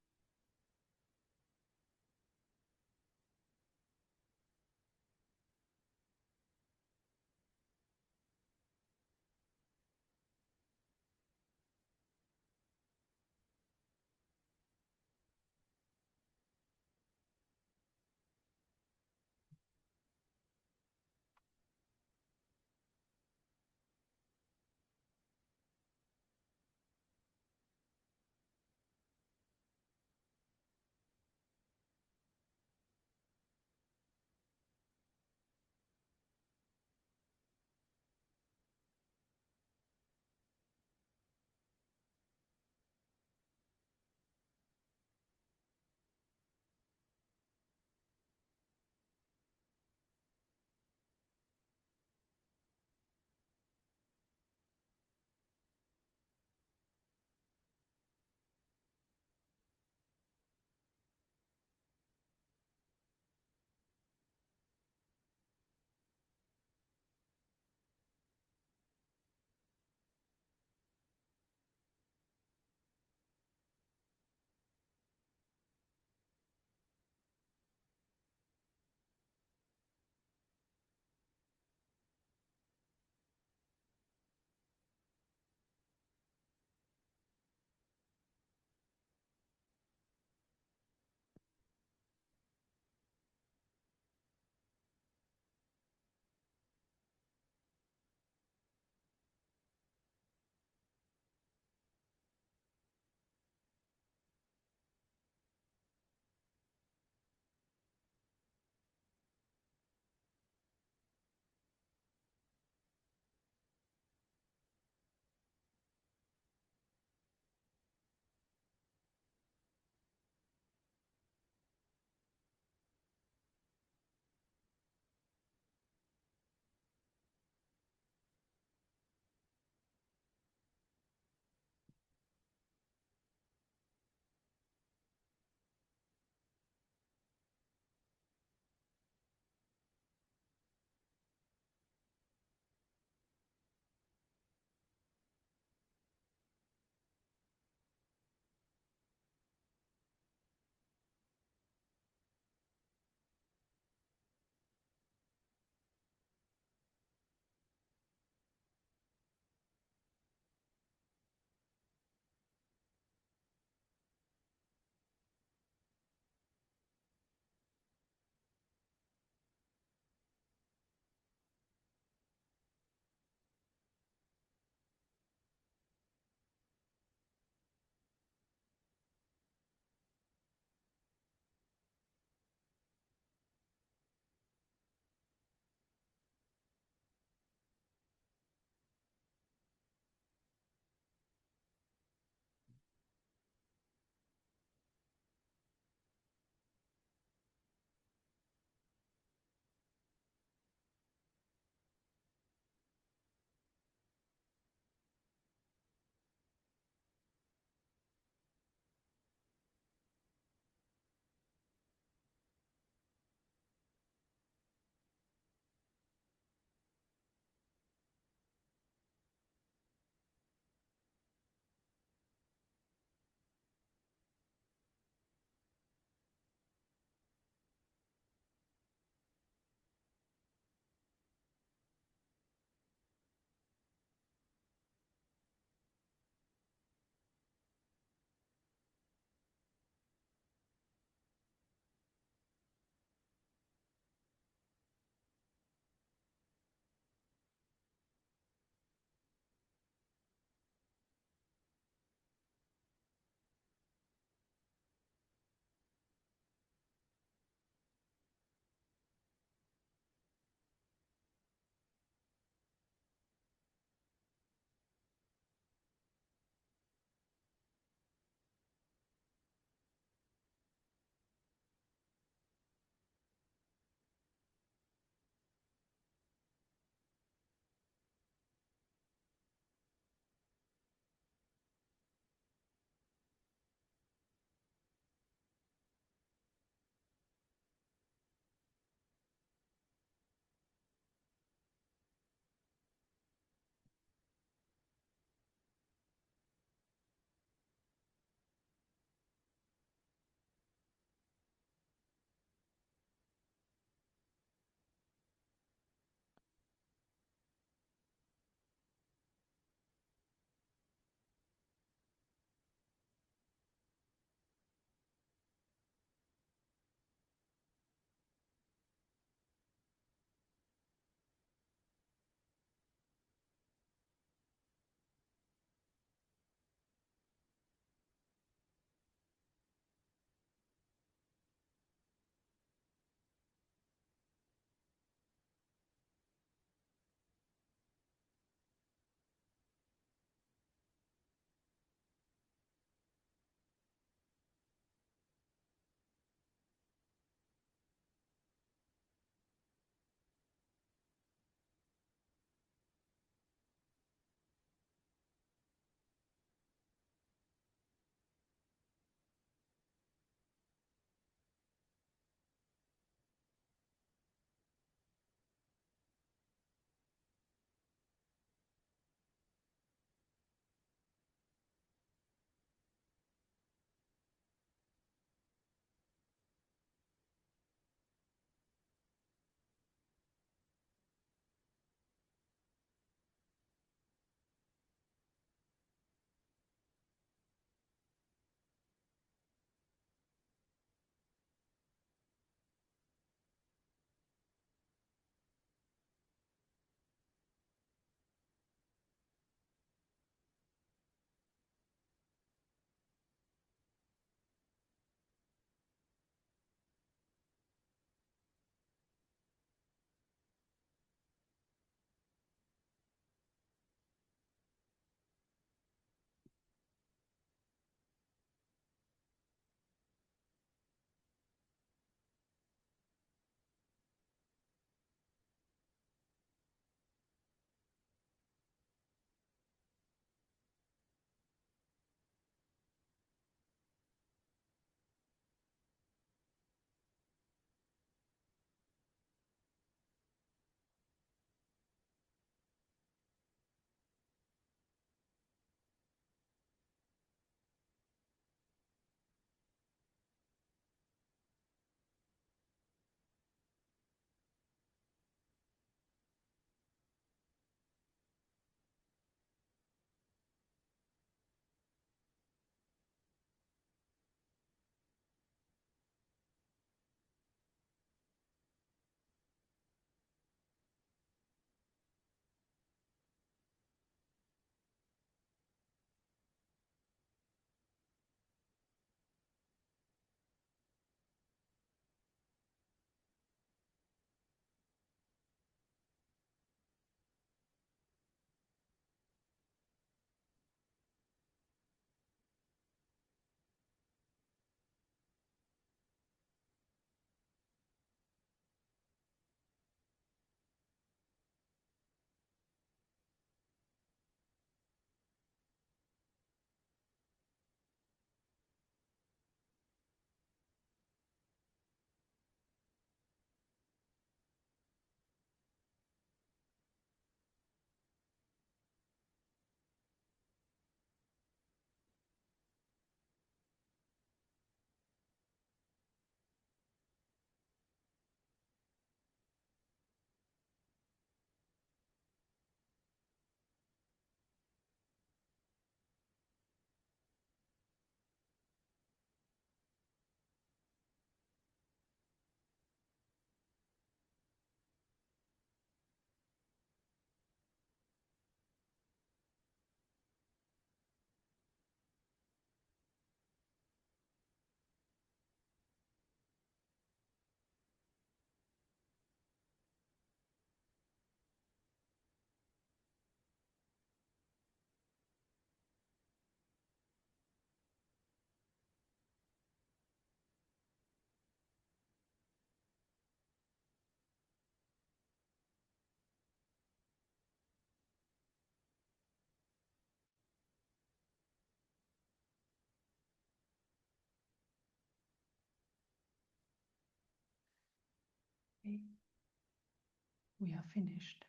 we are finished.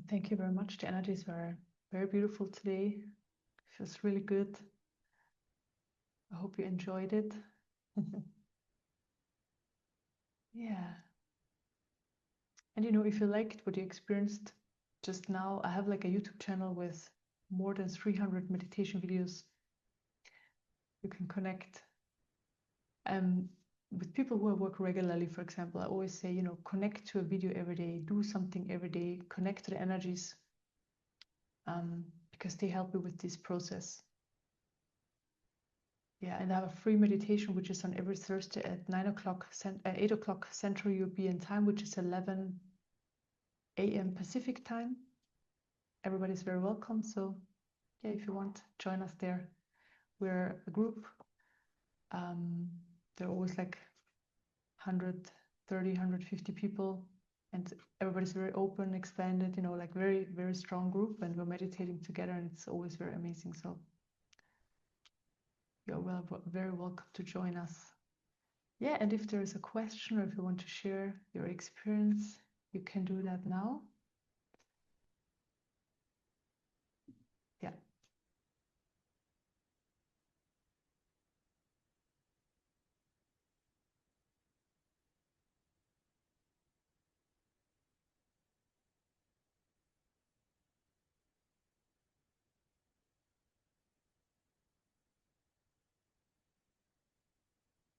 Thank you very much. The energies were very beautiful today. It feels really good. I hope you enjoyed it. Yeah. And you know, if you liked what you experienced just now, I have like a YouTube channel with more than 300 meditation videos. You can connect with people who I work regularly. For example, I always say, you know, connect to a video every day, do something every day, connect to the energies, because they help you with this process. Yeah, and I have a free meditation which is on every Thursday at 8 o'clock Central European time, which is 11 a.m. Pacific time. Everybody's very welcome. So yeah, if you want, join us there. We're a group. There are always like 130, 150 people, and everybody's very open, expanded, you know, like very, very strong group, and we're meditating together, and it's always very amazing. So you're very welcome to join us. Yeah, and if there is a question or if you want to share your experience, you can do that now. Yeah.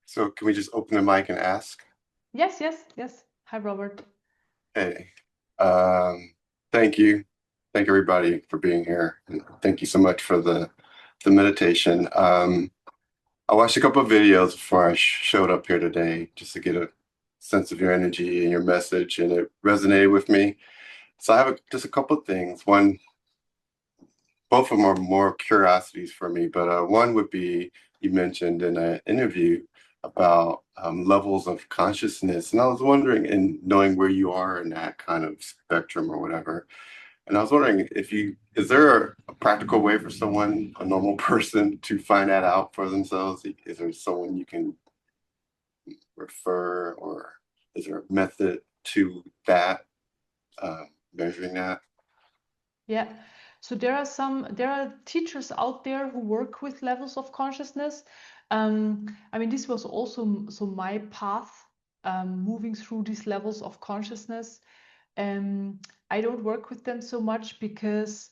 So can we just open the mic and ask? Yes, yes, yes. Hi, Robert. Hey, thank you. Thank everybody for being here. And thank you so much for the meditation. I watched a couple of videos before I showed up here today just to get a sense of your energy and your message, and it resonated with me. So I have just a couple of things. One, both of them are more curiosities for me, but one would be you mentioned in an interview about levels of consciousness, and I was wondering, in knowing where you are in that kind of spectrum or whatever, and I was wondering is there a practical way for someone, a normal person, to find that out for themselves? Is there someone you can refer, or is there a method to that, measuring that? Yeah. So there are teachers out there who work with levels of consciousness. I mean, this was also my path, moving through these levels of consciousness. I don't work with them so much because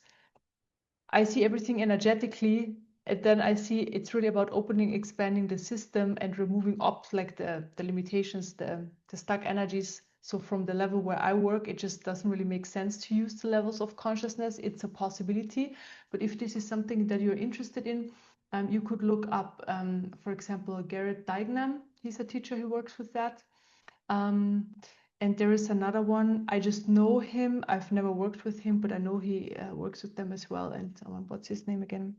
I see everything energetically, and then I see it's really about opening, expanding the system, and removing like the limitations, the stuck energies. So from the level where I work, it just doesn't really make sense to use the levels of consciousness. It's a possibility, but if this is something that you're interested in, you could look up, for example, Garrett Dignam. He's a teacher who works with that. And there is another one. I just know him. I've never worked with him, but I know he works with them as well. And what's his name again?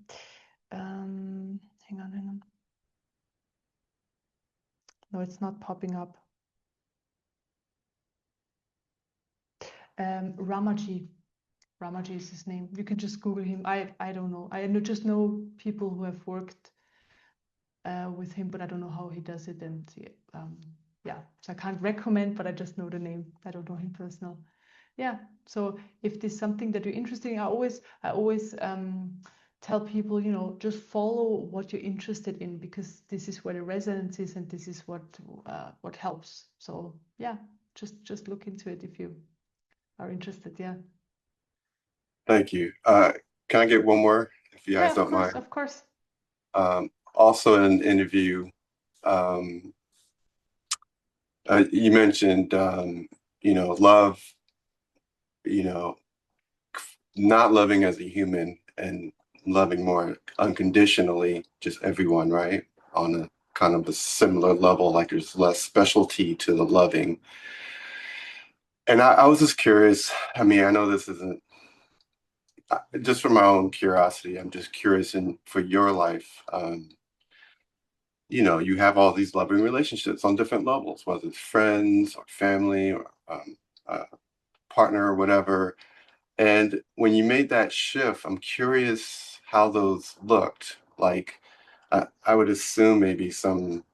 Hang on. No, it's not popping up. Ramaji. Ramaji is his name. You can just Google him. I don't know. I just know people who have worked with him, but I don't know how he does it. And yeah, so I can't recommend, but I just know the name. I don't know him personal. Yeah, so if this is something that you're interested in, I always tell people, you know, just follow what you're interested in, because this is where the resonance is, and this is what helps. So yeah, just look into it if you are interested. Yeah. Thank you. Can I get one more, if you guys don't mind? Of course. Also in an interview, you mentioned, love, not loving as a human and loving more unconditionally, just everyone, right? On a kind of a similar level, like there's less specialty to the loving. And I was just curious. I mean, I know this isn't just for my own curiosity. I'm just curious for your life. You have all these loving relationships on different levels, whether it's friends or family or partner or whatever. And when you made that shift, I'm curious how those looked. Like, I would assume maybe some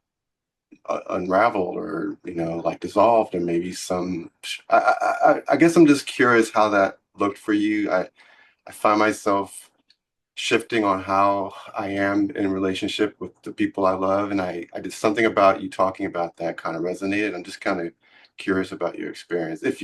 unraveled or, like dissolved, and maybe some, I guess I'm just curious how that looked for you. I find myself shifting on how I am in relationship with the people I love. And I did something about you talking about that kind of resonated. I'm just kind of curious about your experience, if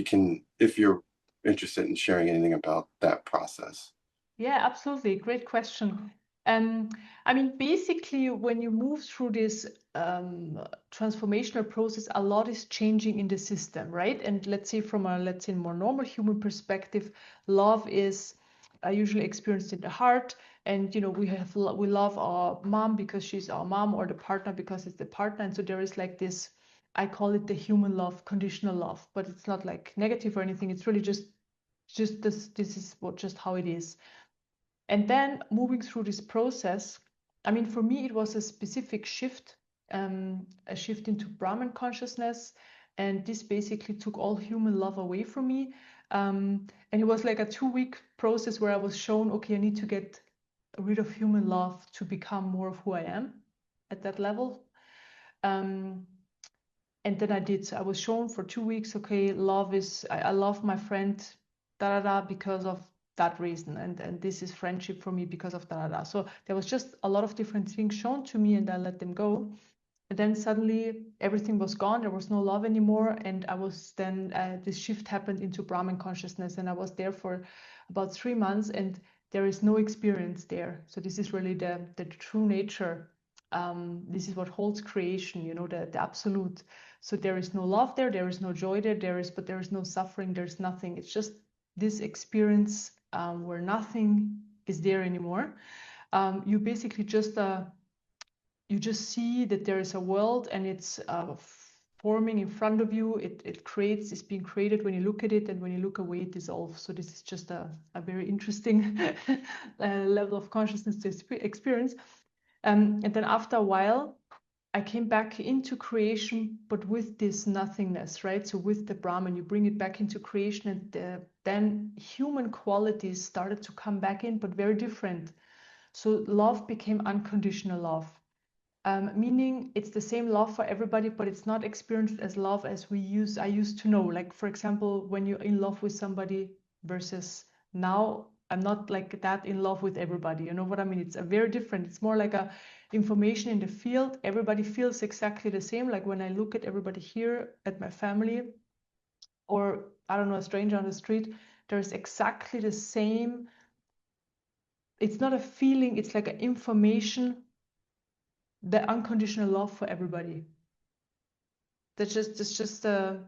you're interested in sharing anything about that process. Yeah, absolutely. Great question. I mean, basically, when you move through this transformational process, a lot is changing in the system, right? And let's say from a more normal human perspective, love is usually experienced in the heart, and we love our mom because she's our mom, or the partner because it's the partner, and so there is like this. I call it the human love, conditional love, but it's not like negative or anything. It's really just this. This is just how it is. And then moving through this process, I mean, for me, it was a specific shift, a shift into Brahman consciousness. And this basically took all human love away from me. And it was like a 2-week process where I was shown, okay, I need to get rid of human love to become more of who I am at that level. And then I did. So I was shown for 2 weeks, okay, I love my friend, da da da, because of that reason. And this is friendship for me because of da da da. So there was just a lot of different things shown to me, and I let them go. And then suddenly everything was gone. There was no love anymore. And I was then, this shift happened into Brahman consciousness. And I was there for about 3 months, and there is no experience there. So this is really the true nature. This is what holds creation, the absolute. So there is no love there is no joy but there is no suffering, there's nothing. It's just this experience where nothing is there anymore. You basically just you just see that there is a world, and it's forming in front of you. It's being created when you look at it, and when you look away, it dissolves. So this is just a very interesting level of consciousness to experience. And then after a while, I came back into creation, but with this nothingness, right? So with the Brahman, you bring it back into creation, and then human qualities started to come back in, but very different. So love became unconditional love, meaning it's the same love for everybody, but it's not experienced as love as I used to know. Like, for example, when you're in love with somebody versus now, I'm not like that in love with everybody. You know what I mean? It's a very different. It's more like a information in the field. Everybody feels exactly the same. Like when I look at everybody here, at my family, or I don't know, a stranger on the street, there's exactly the same. It's not a feeling, it's like an information, the unconditional love for everybody. It's just so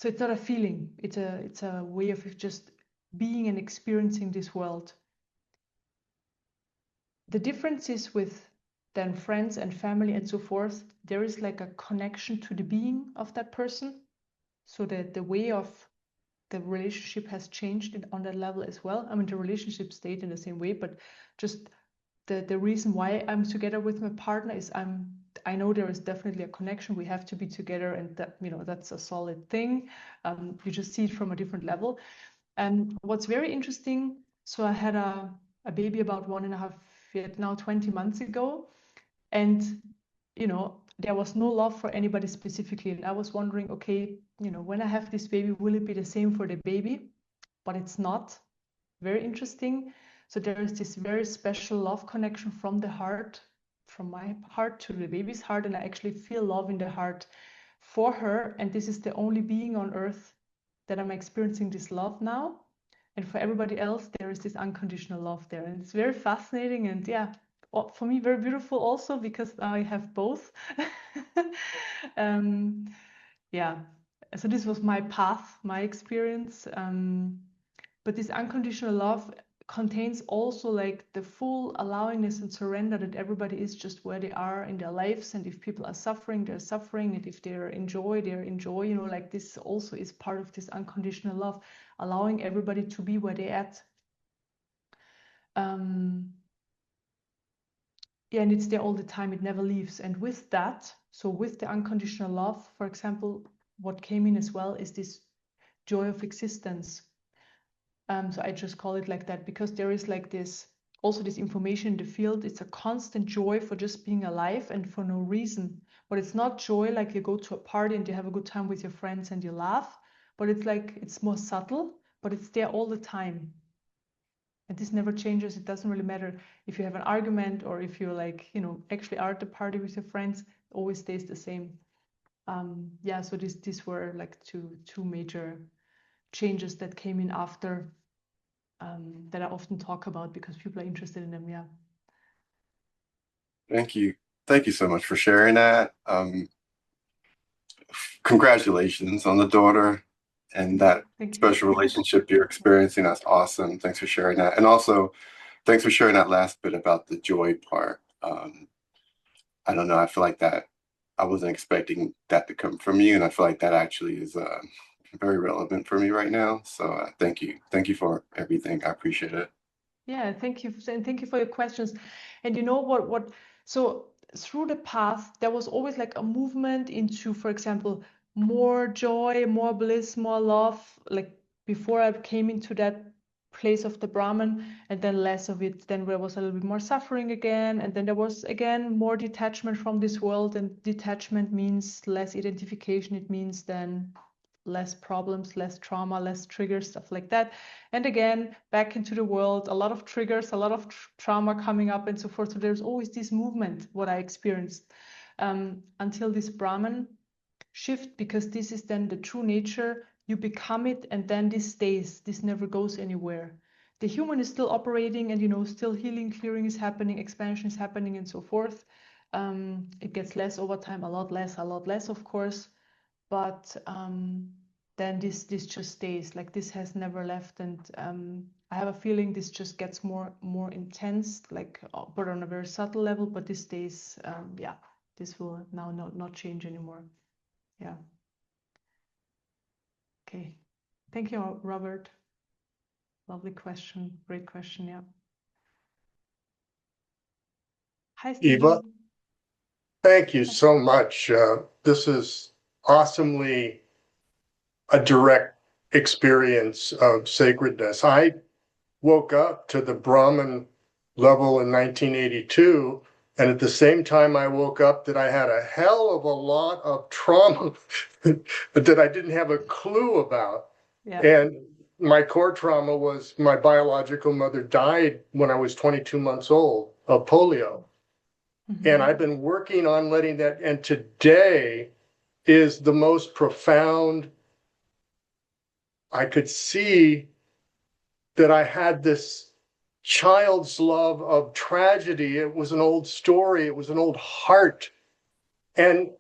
it's not a feeling, it's a way of just being and experiencing this world. The difference is with then friends and family and so forth, there is like a connection to the being of that person, so that the way of the relationship has changed on that level as well. I mean, the relationship stayed in the same way, but just the reason why I'm together with my partner is I know there is definitely a connection. We have to be together, and that that's a solid thing. You just see it from a different level. And what's very interesting, so I had a baby about 1.5, now 20 months ago, and there was no love for anybody specifically. And I was wondering, okay, when I have this baby, will it be the same for the baby? But it's not. Very interesting. So there is this very special love connection from the heart, from my heart to the baby's heart, and I actually feel love in the heart for her. And this is the only being on earth that I'm experiencing this love now. And for everybody else, there is this unconditional love there. And it's very fascinating, and yeah, for me, very beautiful also, because I have both. Yeah, so this was my path, my experience. But this unconditional love contains also like the full allowingness and surrender that everybody is just where they are in their lives. And if people are suffering, they're suffering. And if they're enjoy, like this also is part of this unconditional love, allowing everybody to be where they're at. Yeah, and it's there all the time. It never leaves. And with that, so with the unconditional love, for example, what came in as well is this joy of existence. So I just call it like that, because there is like this also this information in the field, it's a constant joy for just being alive and for no reason. But it's not joy like you go to a party and you have a good time with your friends and you laugh, but it's like, it's more subtle, but it's there all the time. And this never changes. It doesn't really matter if you have an argument or if you like, you know, actually are at the party with your friends, it always stays the same. Yeah, so these were like two major changes that came in after, that I often talk about because people are interested in them. Yeah. Thank you. Thank you so much for sharing that. Congratulations on the daughter and that special relationship you're experiencing. That's awesome. Thanks for sharing that. And also, thanks for sharing that last bit about the joy part. I don't know. I feel like that I wasn't expecting that to come from you. And I feel like that actually is very relevant for me right now. So thank you. Thank you for everything. I appreciate it. Yeah, thank you. And thank you for your questions. And you know what, so through the path, there was always like a movement into, for example, more joy, more bliss, more love, like before I came into that place of the Brahman, and then less of it. Then there was a little bit more suffering again, and then there was again more detachment from this world. And detachment means less identification. It means then less problems, less trauma, less triggers, stuff like that. And again, back into the world, a lot of triggers, a lot of trauma coming up and so forth. So there's always this movement, what I experienced, until this Brahman shift, because this is then the true nature. You become it, and then this stays. This never goes anywhere. The human is still operating, and you know, still healing, clearing is happening, expansion is happening, and so forth. It gets less over time, a lot less, of course. But then this just stays, like this has never left. And I have a feeling this just gets more intense, like but on a very subtle level, but this stays. Yeah, this will now not change anymore. Yeah. Okay, thank you, Robert. Lovely question, great question. Yeah. Hi, Stephen. Eva, thank you so much. This is awesomely a direct experience of sacredness. I woke up to the Brahman level in 1982, and at the same time I woke up that I had a hell of a lot of trauma that I didn't have a clue about. Yeah. And my core trauma was my biological mother died when I was 22 months old of polio. And I've been working on letting that, and today is the most profound. I could see that I had this child's love of tragedy. It was an old story. It was an old heart. And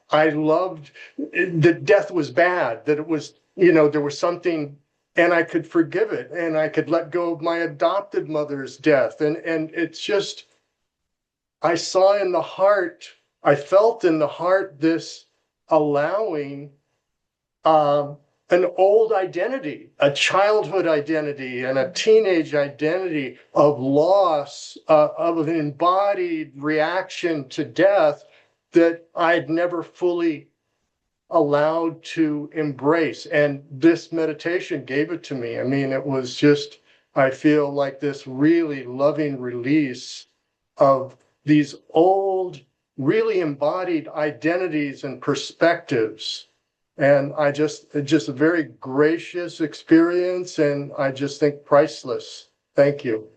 I loved that death was bad, that it was, you know, there was something, and I could forgive it, and I could let go of my adopted mother's death. And it's just, I saw in the heart, I felt in the heart this allowing an old identity, a childhood identity, and a teenage identity of loss, of an embodied reaction to death that I'd never fully allowed to embrace. And this meditation gave it to me. I mean, it was just, I feel like this really loving release of these old, really embodied identities and perspectives. And just a very gracious experience, and I just think priceless. Thank you.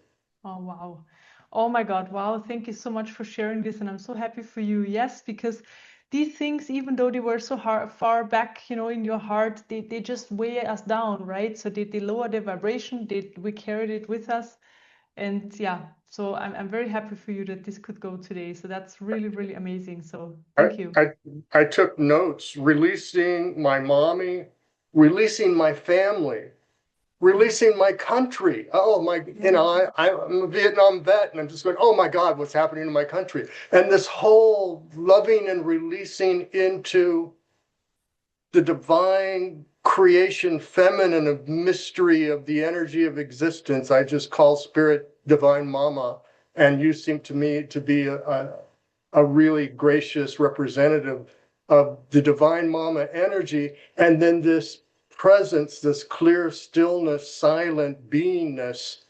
Oh, wow. Oh my God. Wow. Thank you so much for sharing this. And I'm so happy for you. Yes, because these things, even though they were so far back, you know, in your heart, they just weigh us down, right? So they lower the vibration, we carried it with us. And yeah, so I'm very happy for you that this could go today. So that's really, really amazing. So thank you. I took notes, releasing my mommy, releasing my family, releasing my country. Oh my, you know, I'm a Vietnam vet, and I'm just going, oh my God, what's happening in my country? And this whole loving and releasing into the divine creation feminine of mystery of the energy of existence. I just call spirit divine mama. And you seem to me to be a really gracious representative of the divine mama energy. And then this presence, this clear stillness, silent beingness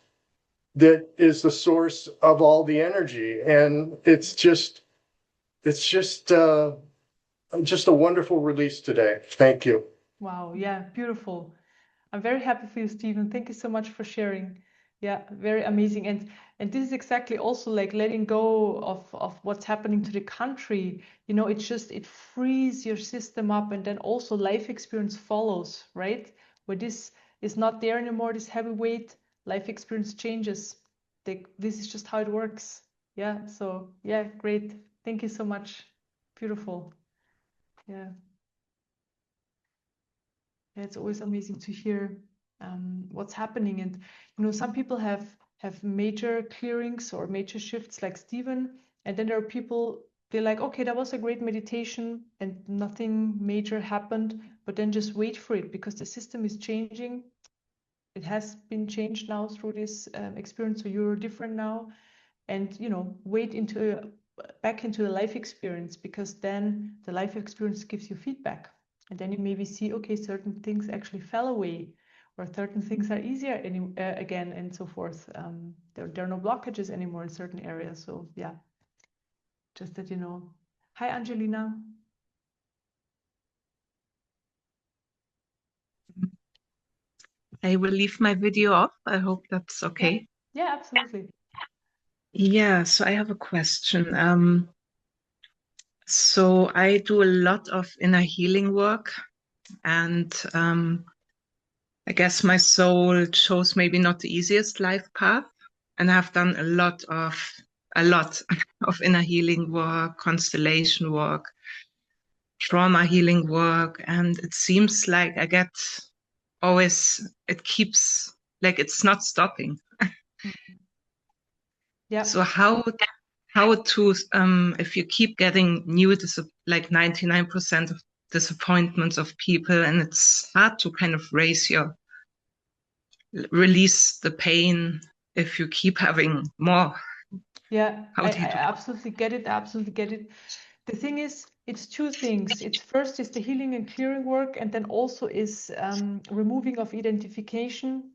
that is the source of all the energy. And it's just a wonderful release today. Thank you. Wow, yeah, beautiful. I'm very happy for you, Stephen. Thank you so much for sharing. Yeah, very amazing. And this is exactly also like letting go of what's happening to the country. You know, it frees your system up, and then also life experience follows, right? Where this is not there anymore, this heavy weight, life experience changes. This is just how it works. Yeah, so yeah, great. Thank you so much. Beautiful. Yeah. Yeah, it's always amazing to hear what's happening. And you know, some people have major clearings or major shifts like Stephen, and then there are people, they're like, okay, that was a great meditation and nothing major happened, but then just wait for it because the system is changing. It has been changed now through this experience, so you're different now. And you know, wait back into the life experience, because then the life experience gives you feedback, and then you maybe see, okay, certain things actually fell away, or certain things are easier again, and so forth. There are no blockages anymore in certain areas. So yeah, just that you know. Hi, Angelina. I will leave my video off. I hope that's okay. Yeah, absolutely. Yeah, so I have a question. So I do a lot of inner healing work, and I guess my soul chose maybe not the easiest life path, and I've done a lot of inner healing work, constellation work, trauma healing work, and it seems like I get it keeps like it's not stopping. Yeah. So how to if you keep getting new like 99% of disappointments of people, and it's hard to kind of release the pain if you keep having more. Yeah, How I do you do absolutely get it. Absolutely get it. The thing is, it's two things. It's first is the healing and clearing work, and then also is removing of identification.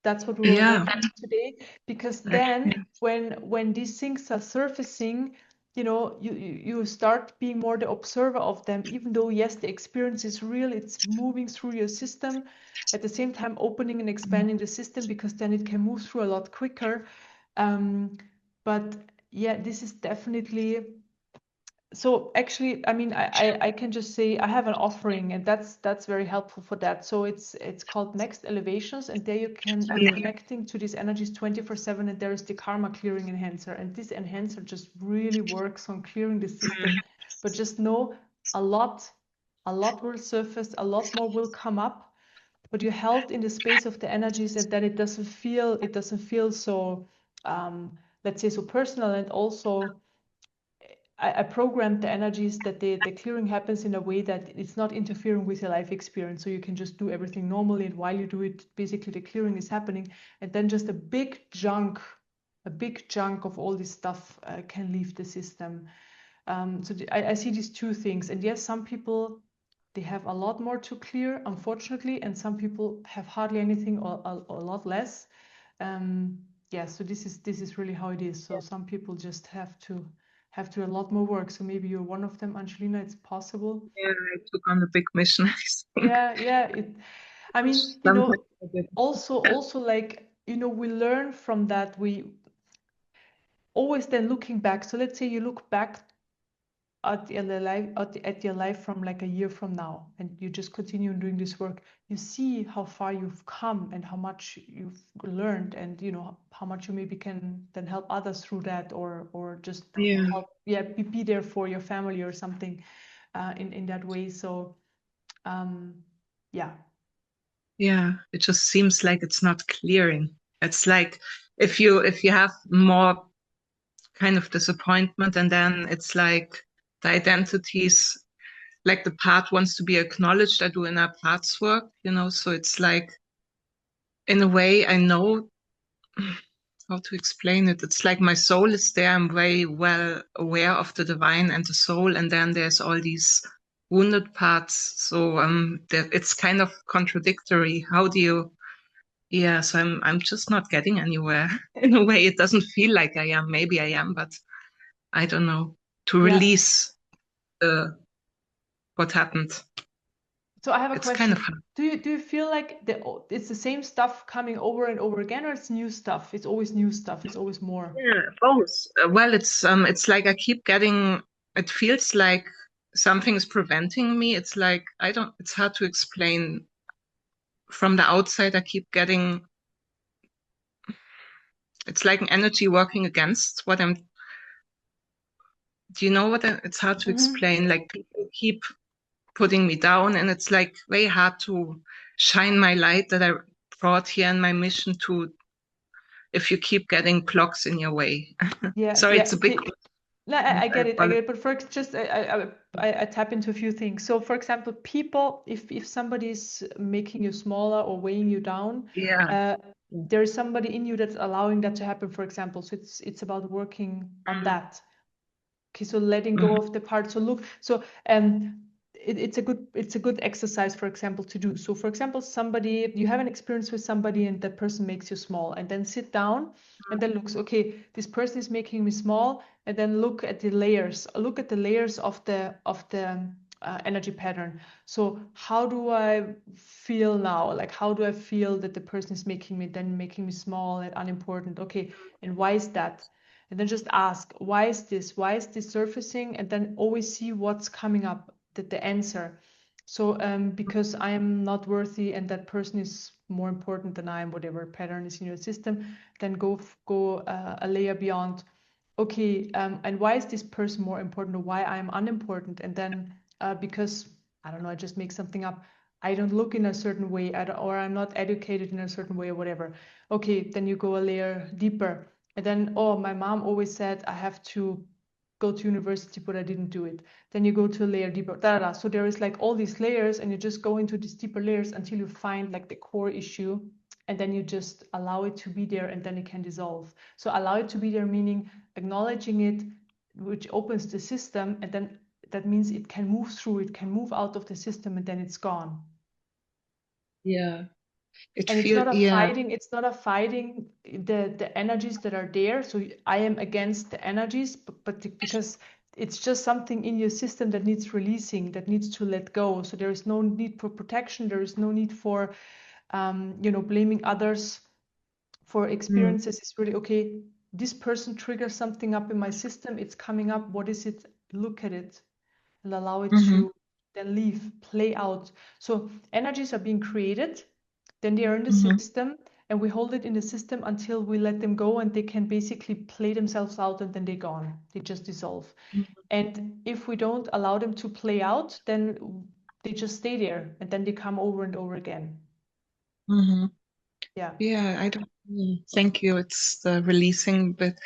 That's what we were Yeah. working on today, because then when these things are surfacing, you know, you start being more the observer of them, even though yes, the experience is real, it's moving through your system, at the same time opening and expanding the system, because then it can move through a lot quicker. But yeah, this is definitely. So actually, I mean, I can just say I have an offering, and that's very helpful for that. So it's called Next Elevations, and there you're connecting to these energies 24/7, and there is the karma clearing enhancer, and this enhancer just really works on clearing the system. But just know a lot will surface, a lot more will come up, but you're held in the space of the energies, and then it doesn't feel so let's say so personal. And also I programmed the energies that the clearing happens in a way that it's not interfering with your life experience. So you can just do everything normally, and while you do it, basically the clearing is happening. And then just a big chunk of all this stuff can leave the system. So I see these two things. And yes, some people, they have a lot more to clear, unfortunately, and some people have hardly anything or a lot less. Yeah, so this is really how it is. So some people just have to a lot more work. So maybe you're one of them, Angelina. It's possible. Yeah, I took on a big mission, I think. Yeah. I mean, you know, also like, you know, we learn from that. We always then looking back. So let's say you look back at your life from like a year from now, and you just continue doing this work, you see how far you've come and how much you've learned, and you know how much you maybe can then help others through that, or just help be there for your family or something in that way. So yeah it just seems like it's not clearing. It's like if you have more kind of disappointment, and then it's like the identities, like the part wants to be acknowledged. I do inner parts work, you know, so it's like, in a way, I know how to explain it. It's like my soul is there. I'm very well aware of the divine and the soul, and then there's all these wounded parts. So it's kind of contradictory. How do you Yeah, so I'm just not getting anywhere. In a way, it doesn't feel like I am. Maybe I am, but I don't know. To Yeah. release what happened. So I have a It's question. kind of hard. Do you feel like it's the same stuff coming over and over again, or it's new stuff? It's always new stuff. It's always more. Yeah, both. Well, it's like I keep getting. It feels like something's preventing me. It's like I don't. It's hard to explain. From the outside, I keep getting. It's like an energy working against what I'm. Do you know what? It's hard to explain. Like people keep putting me down, and it's like very hard to shine my light that I brought here in my mission to. If you keep getting blocks in your way. Yeah. Sorry, Yeah. it's a big. Okay. No, I get it. I get it. But first, just I tap into a few things. So, for example, people, if somebody's making you smaller or weighing you down, Yeah. there is somebody in you that's allowing that to happen. For example, so it's about working on that. Okay, so letting go of the part. So look, so it's a good exercise, for example, to do. So, for example, you have an experience with somebody and that person makes you small, and then sit down and then looks, okay, this person is making me small, and then look at the layers. Look at the layers of the energy pattern. So how do I feel now? Like, how do I feel that the person is making me small and unimportant? Okay, and why is that? And then just ask, why is this? Why is this surfacing? And then always see what's coming up, the answer. So because I am not worthy and that person is more important than I am, whatever pattern is in your system, then go a layer beyond. Okay, and why is this person more important, or why I am unimportant? And then because, I don't know, I just make something up. I don't look in a certain way, or I'm not educated in a certain way, or whatever. Okay, then you go a layer deeper. And then, oh, my mom always said I have to go to university, but I didn't do it. Then you go to a layer deeper. So there is like all these layers, and you just go into these deeper layers until you find like the core issue, and then you just allow it to be there, and then it can dissolve. So allow it to be there, meaning acknowledging it, which opens the system, and then that means it can move through, it can move out of the system, and then it's gone. Yeah. And it's not a fighting the energies that are there. So I am against the energies, but because it's just something in your system that needs releasing, that needs to let go. So there is no need for protection. There is no need for, blaming others for experiences. It's really, okay, this person triggers something up in my system. It's coming up. What is it? Look at it and allow it to then leave, play out. So energies are being created. Then they are in the system, and we hold it in the system until we let them go, and they can basically play themselves out, and then they're gone. They just dissolve. And if we don't allow them to play out, then they just stay there, and then they come over and over again. Yeah. Yeah, I don't know. Thank you. It's the releasing bit.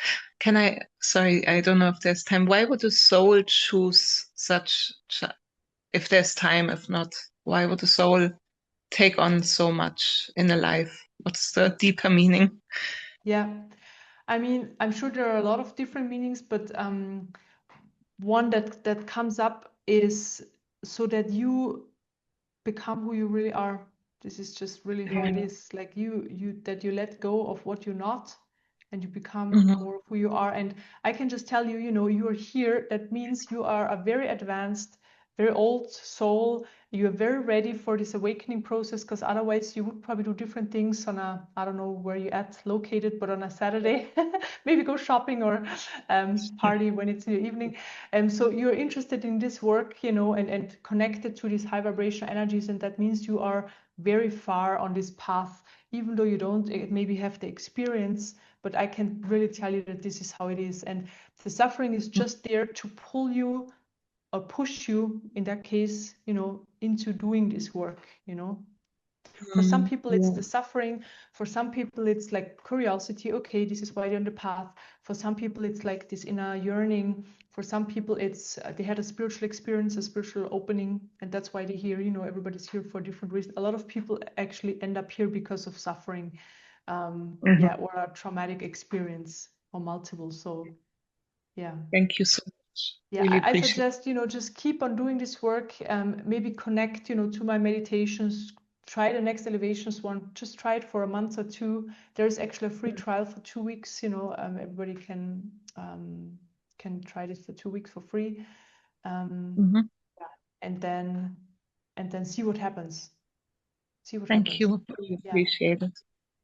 Sorry, I don't know if there's time. Why would a soul choose if there's time? If not, why would a soul take on so much in a life? What's the deeper meaning? Yeah. I mean, I'm sure there are a lot of different meanings, but one that comes up is so that you become who you really are. This is just really how it is. Like that you let go of what you're not, and you become more of who you are. And I can just tell you, you are here. That means you are a very advanced, very old soul. You are very ready for this awakening process, because otherwise you would probably do different things on I don't know where you're located, but on a Saturday, maybe go shopping or party when it's in the evening. And so you're interested in this work, and connected to these high vibration energies. And that means you are very far on this path, even though you don't maybe have the experience. But I can really tell you that this is how it is. And the suffering is just there to pull you or push you, in that case, into doing this work, For some people, it's the suffering. For some people, it's like curiosity. Okay, this is why they're on the path. For some people, it's like this inner yearning. For some people, it's they had a spiritual experience, a spiritual opening, and that's why they're here. Everybody's here for different reasons. A lot of people actually end up here because of suffering, or a traumatic experience, or multiple. So, yeah. Thank you so much. Yeah, Really I appreciate suggest, just keep on doing this work. Maybe connect, to my meditations try the Next Elevations one. Just try it for a month or two. There's actually a free trial for 2 weeks. Everybody can try this for 2 weeks for free, Mm-hmm. and then see what happens. Thank you. We appreciate it.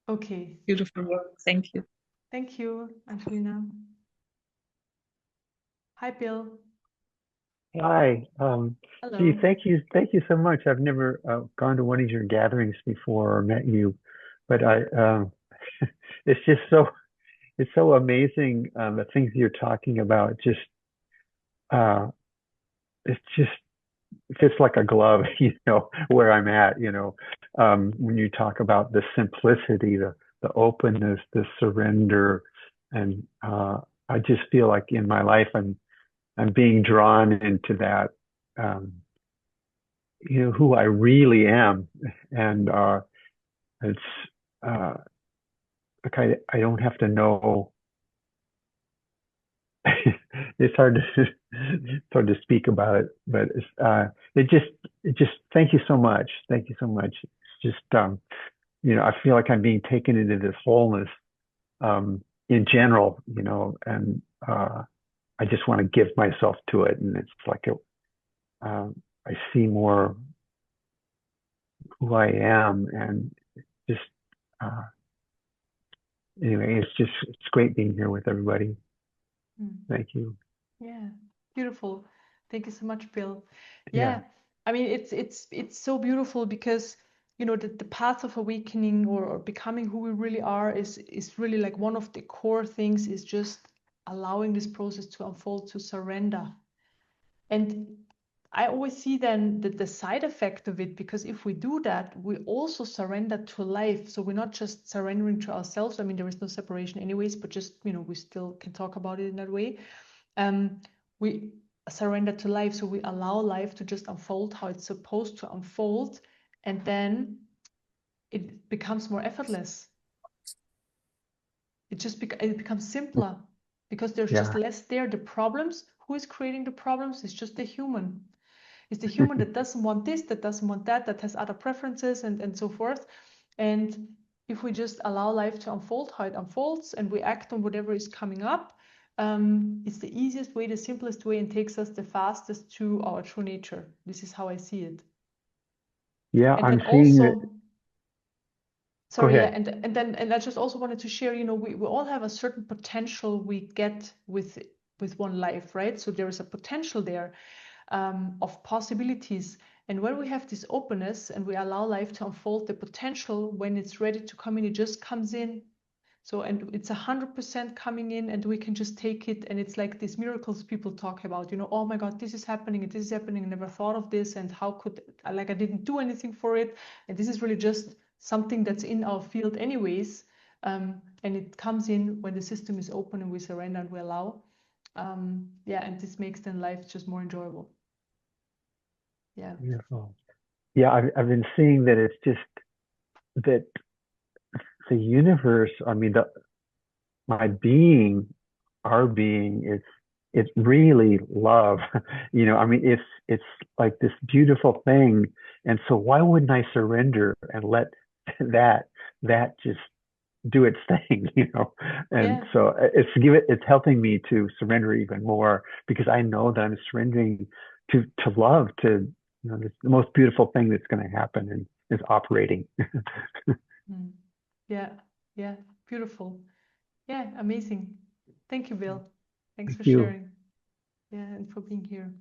Okay. Beautiful work. Thank you. Thank you, Angelina. Hi, Bill. Hi. Hello. Gee, thank you so much. I've never gone to one of your gatherings before or met you, but it's just so amazing the things you're talking about. Just it just fits like a glove, where I'm at. When you talk about the simplicity, the openness, the surrender, and I just feel like in my life I'm being drawn into that, who I really am. And it's like I don't have to know. It's hard to speak about it, but it just thank you so much. Thank you so much. It's just I feel like I'm being taken into this wholeness in general, and I just want to give myself to it. And it's like I see more who I am, and just anyway, it's great being here with everybody. Thank you. Yeah, beautiful. Thank you so much, Bill. Yeah. I mean, it's so beautiful because the path of awakening or becoming who we really are is really like one of the core things is just allowing this process to unfold, to surrender. And I always see then the side effect of it, because if we do that, we also surrender to life. So we're not just surrendering to ourselves. I mean, there is no separation anyways, but just, we still can talk about it in that way. We surrender to life. So we allow life to just unfold how it's supposed to unfold. And then it becomes more effortless. It becomes simpler because there's just less there. The problems, who is creating the problems? It's just the human. It's the human that doesn't want this, that doesn't want that has other preferences and so forth. And if we just allow life to unfold how it unfolds and we act on whatever is coming up, it's the easiest way, the simplest way, and takes us the fastest to our true nature. This is how I see it. Yeah, and I'm then seeing also, it. sorry, Go yeah, ahead. and I just also wanted to share, we all have a certain potential we get with one life, right? So there is a potential there of possibilities. And when we have this openness and we allow life to unfold, the potential, when it's ready to come in, it just comes in. So, and it's 100% coming in, and we can just take it. And it's like these miracles people talk about, oh my God, this is happening and this is happening. I never thought of this. And how could, I didn't do anything for it. And this is really just something that's in our field anyways. And it comes in when the system is open and we surrender and we allow. And this makes then life just more enjoyable. Yeah. Beautiful. Yeah, I've been seeing that it's just that the universe, I mean, my being, our being, it's really love. I mean, it's like this beautiful thing. And so why wouldn't I surrender and let that just do its thing, And so it's helping me to surrender even more, because I know that I'm surrendering to love, to the most beautiful thing that's going to happen, and is operating. Yeah, beautiful. Yeah, amazing. Thank you, Bill. Thanks for you. sharing. Yeah, and for being here.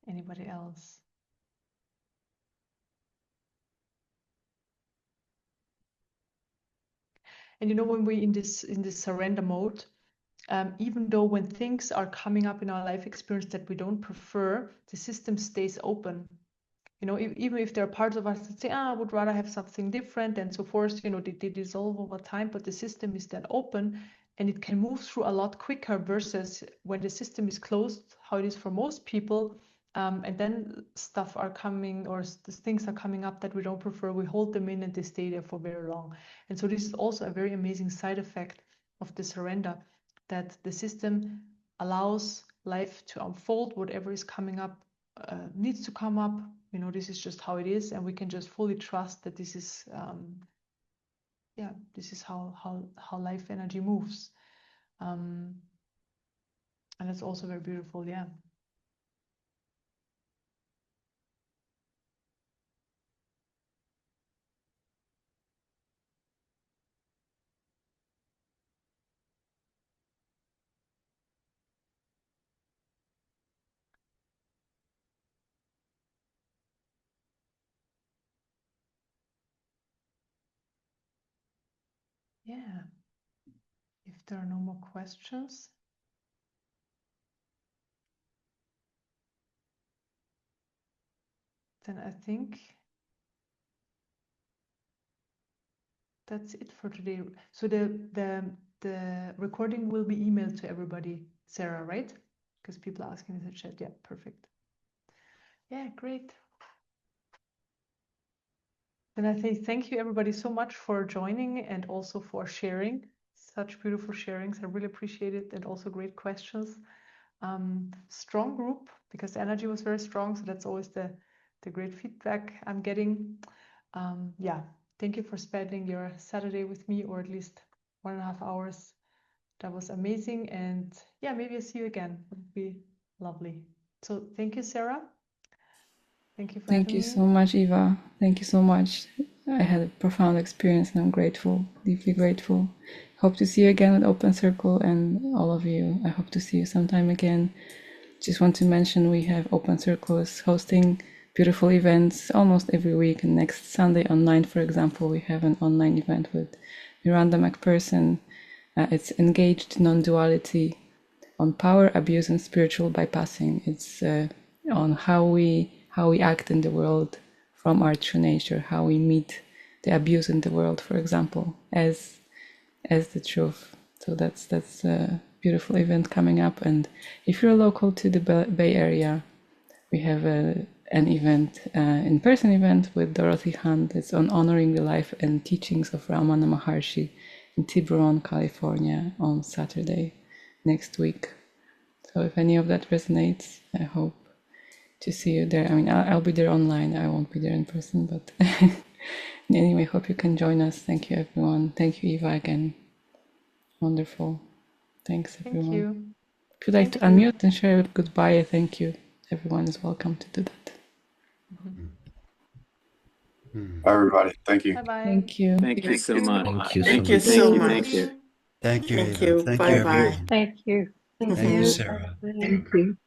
Anybody else? And when we're in this surrender mode, even though when things are coming up in our life experience that we don't prefer, the system stays open. Even if there are parts of us that say, I would rather have something different and so forth, they dissolve over time, but the system is then open and it can move through a lot quicker, versus when the system is closed, how it is for most people, And then stuff are coming, or things are coming up that we don't prefer. We hold them in and they stay there for very long. And so this is also a very amazing side effect of the surrender, that the system allows life to unfold. Whatever is coming up needs to come up. You know, this is just how it is, and we can just fully trust that this is this is how life energy moves. And it's also very beautiful. Yeah. Yeah. If there are no more questions, then I think that's it for today. So the recording will be emailed to everybody, Sarah, right? Because people are asking in the chat. Yeah, perfect. Yeah, great. Then I say thank you everybody so much for joining and also for sharing. Such beautiful sharings. I really appreciate it, and also great questions. Strong group, because the energy was very strong. So that's always the great feedback I'm getting. Yeah, thank you for spending your Saturday with me, or at least 1.5 hours. That was amazing. And yeah, maybe I'll see you again. It would be lovely. So thank you, Sarah. Thank you for Thank having you me. so much, Eva. Thank you so much. I had a profound experience and I'm grateful, deeply grateful. Hope to see you again at Open Circle, and all of you. I hope to see you sometime again. Just want to mention we have Open Circle is hosting beautiful events almost every week. And next Sunday online, for example, we have an online event with Miranda McPherson. It's Engaged Non-Duality on Power, Abuse, and Spiritual Bypassing. It's on how we act in the world from our true nature, how we meet the abuse in the world, for example, as the truth. So that's a beautiful event coming up. And if you're local to the Bay Area, we have an event, in-person event with Dorothy Hunt. It's on honoring the life and teachings of Ramana Maharshi in Tiburon, California, on Saturday next week. So if any of that resonates, I hope to see you there. I mean, I'll be there online. I won't be there in person, but anyway, hope you can join us. Thank you, everyone. Thank you, Eva, again. Wonderful. Thanks, everyone. Thank you. If you'd like to unmute and share a goodbye, thank you. Everyone is welcome to do that. Bye, everybody. Thank you. Bye-bye. Thank you. Thank you so much. Thank you Thank you so much. Thank you. Thank you. Thank you. Thank Bye you, bye. everyone. Thank you. Thank you, Sarah. Thank you.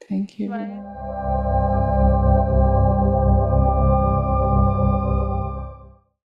Thank you. Bye.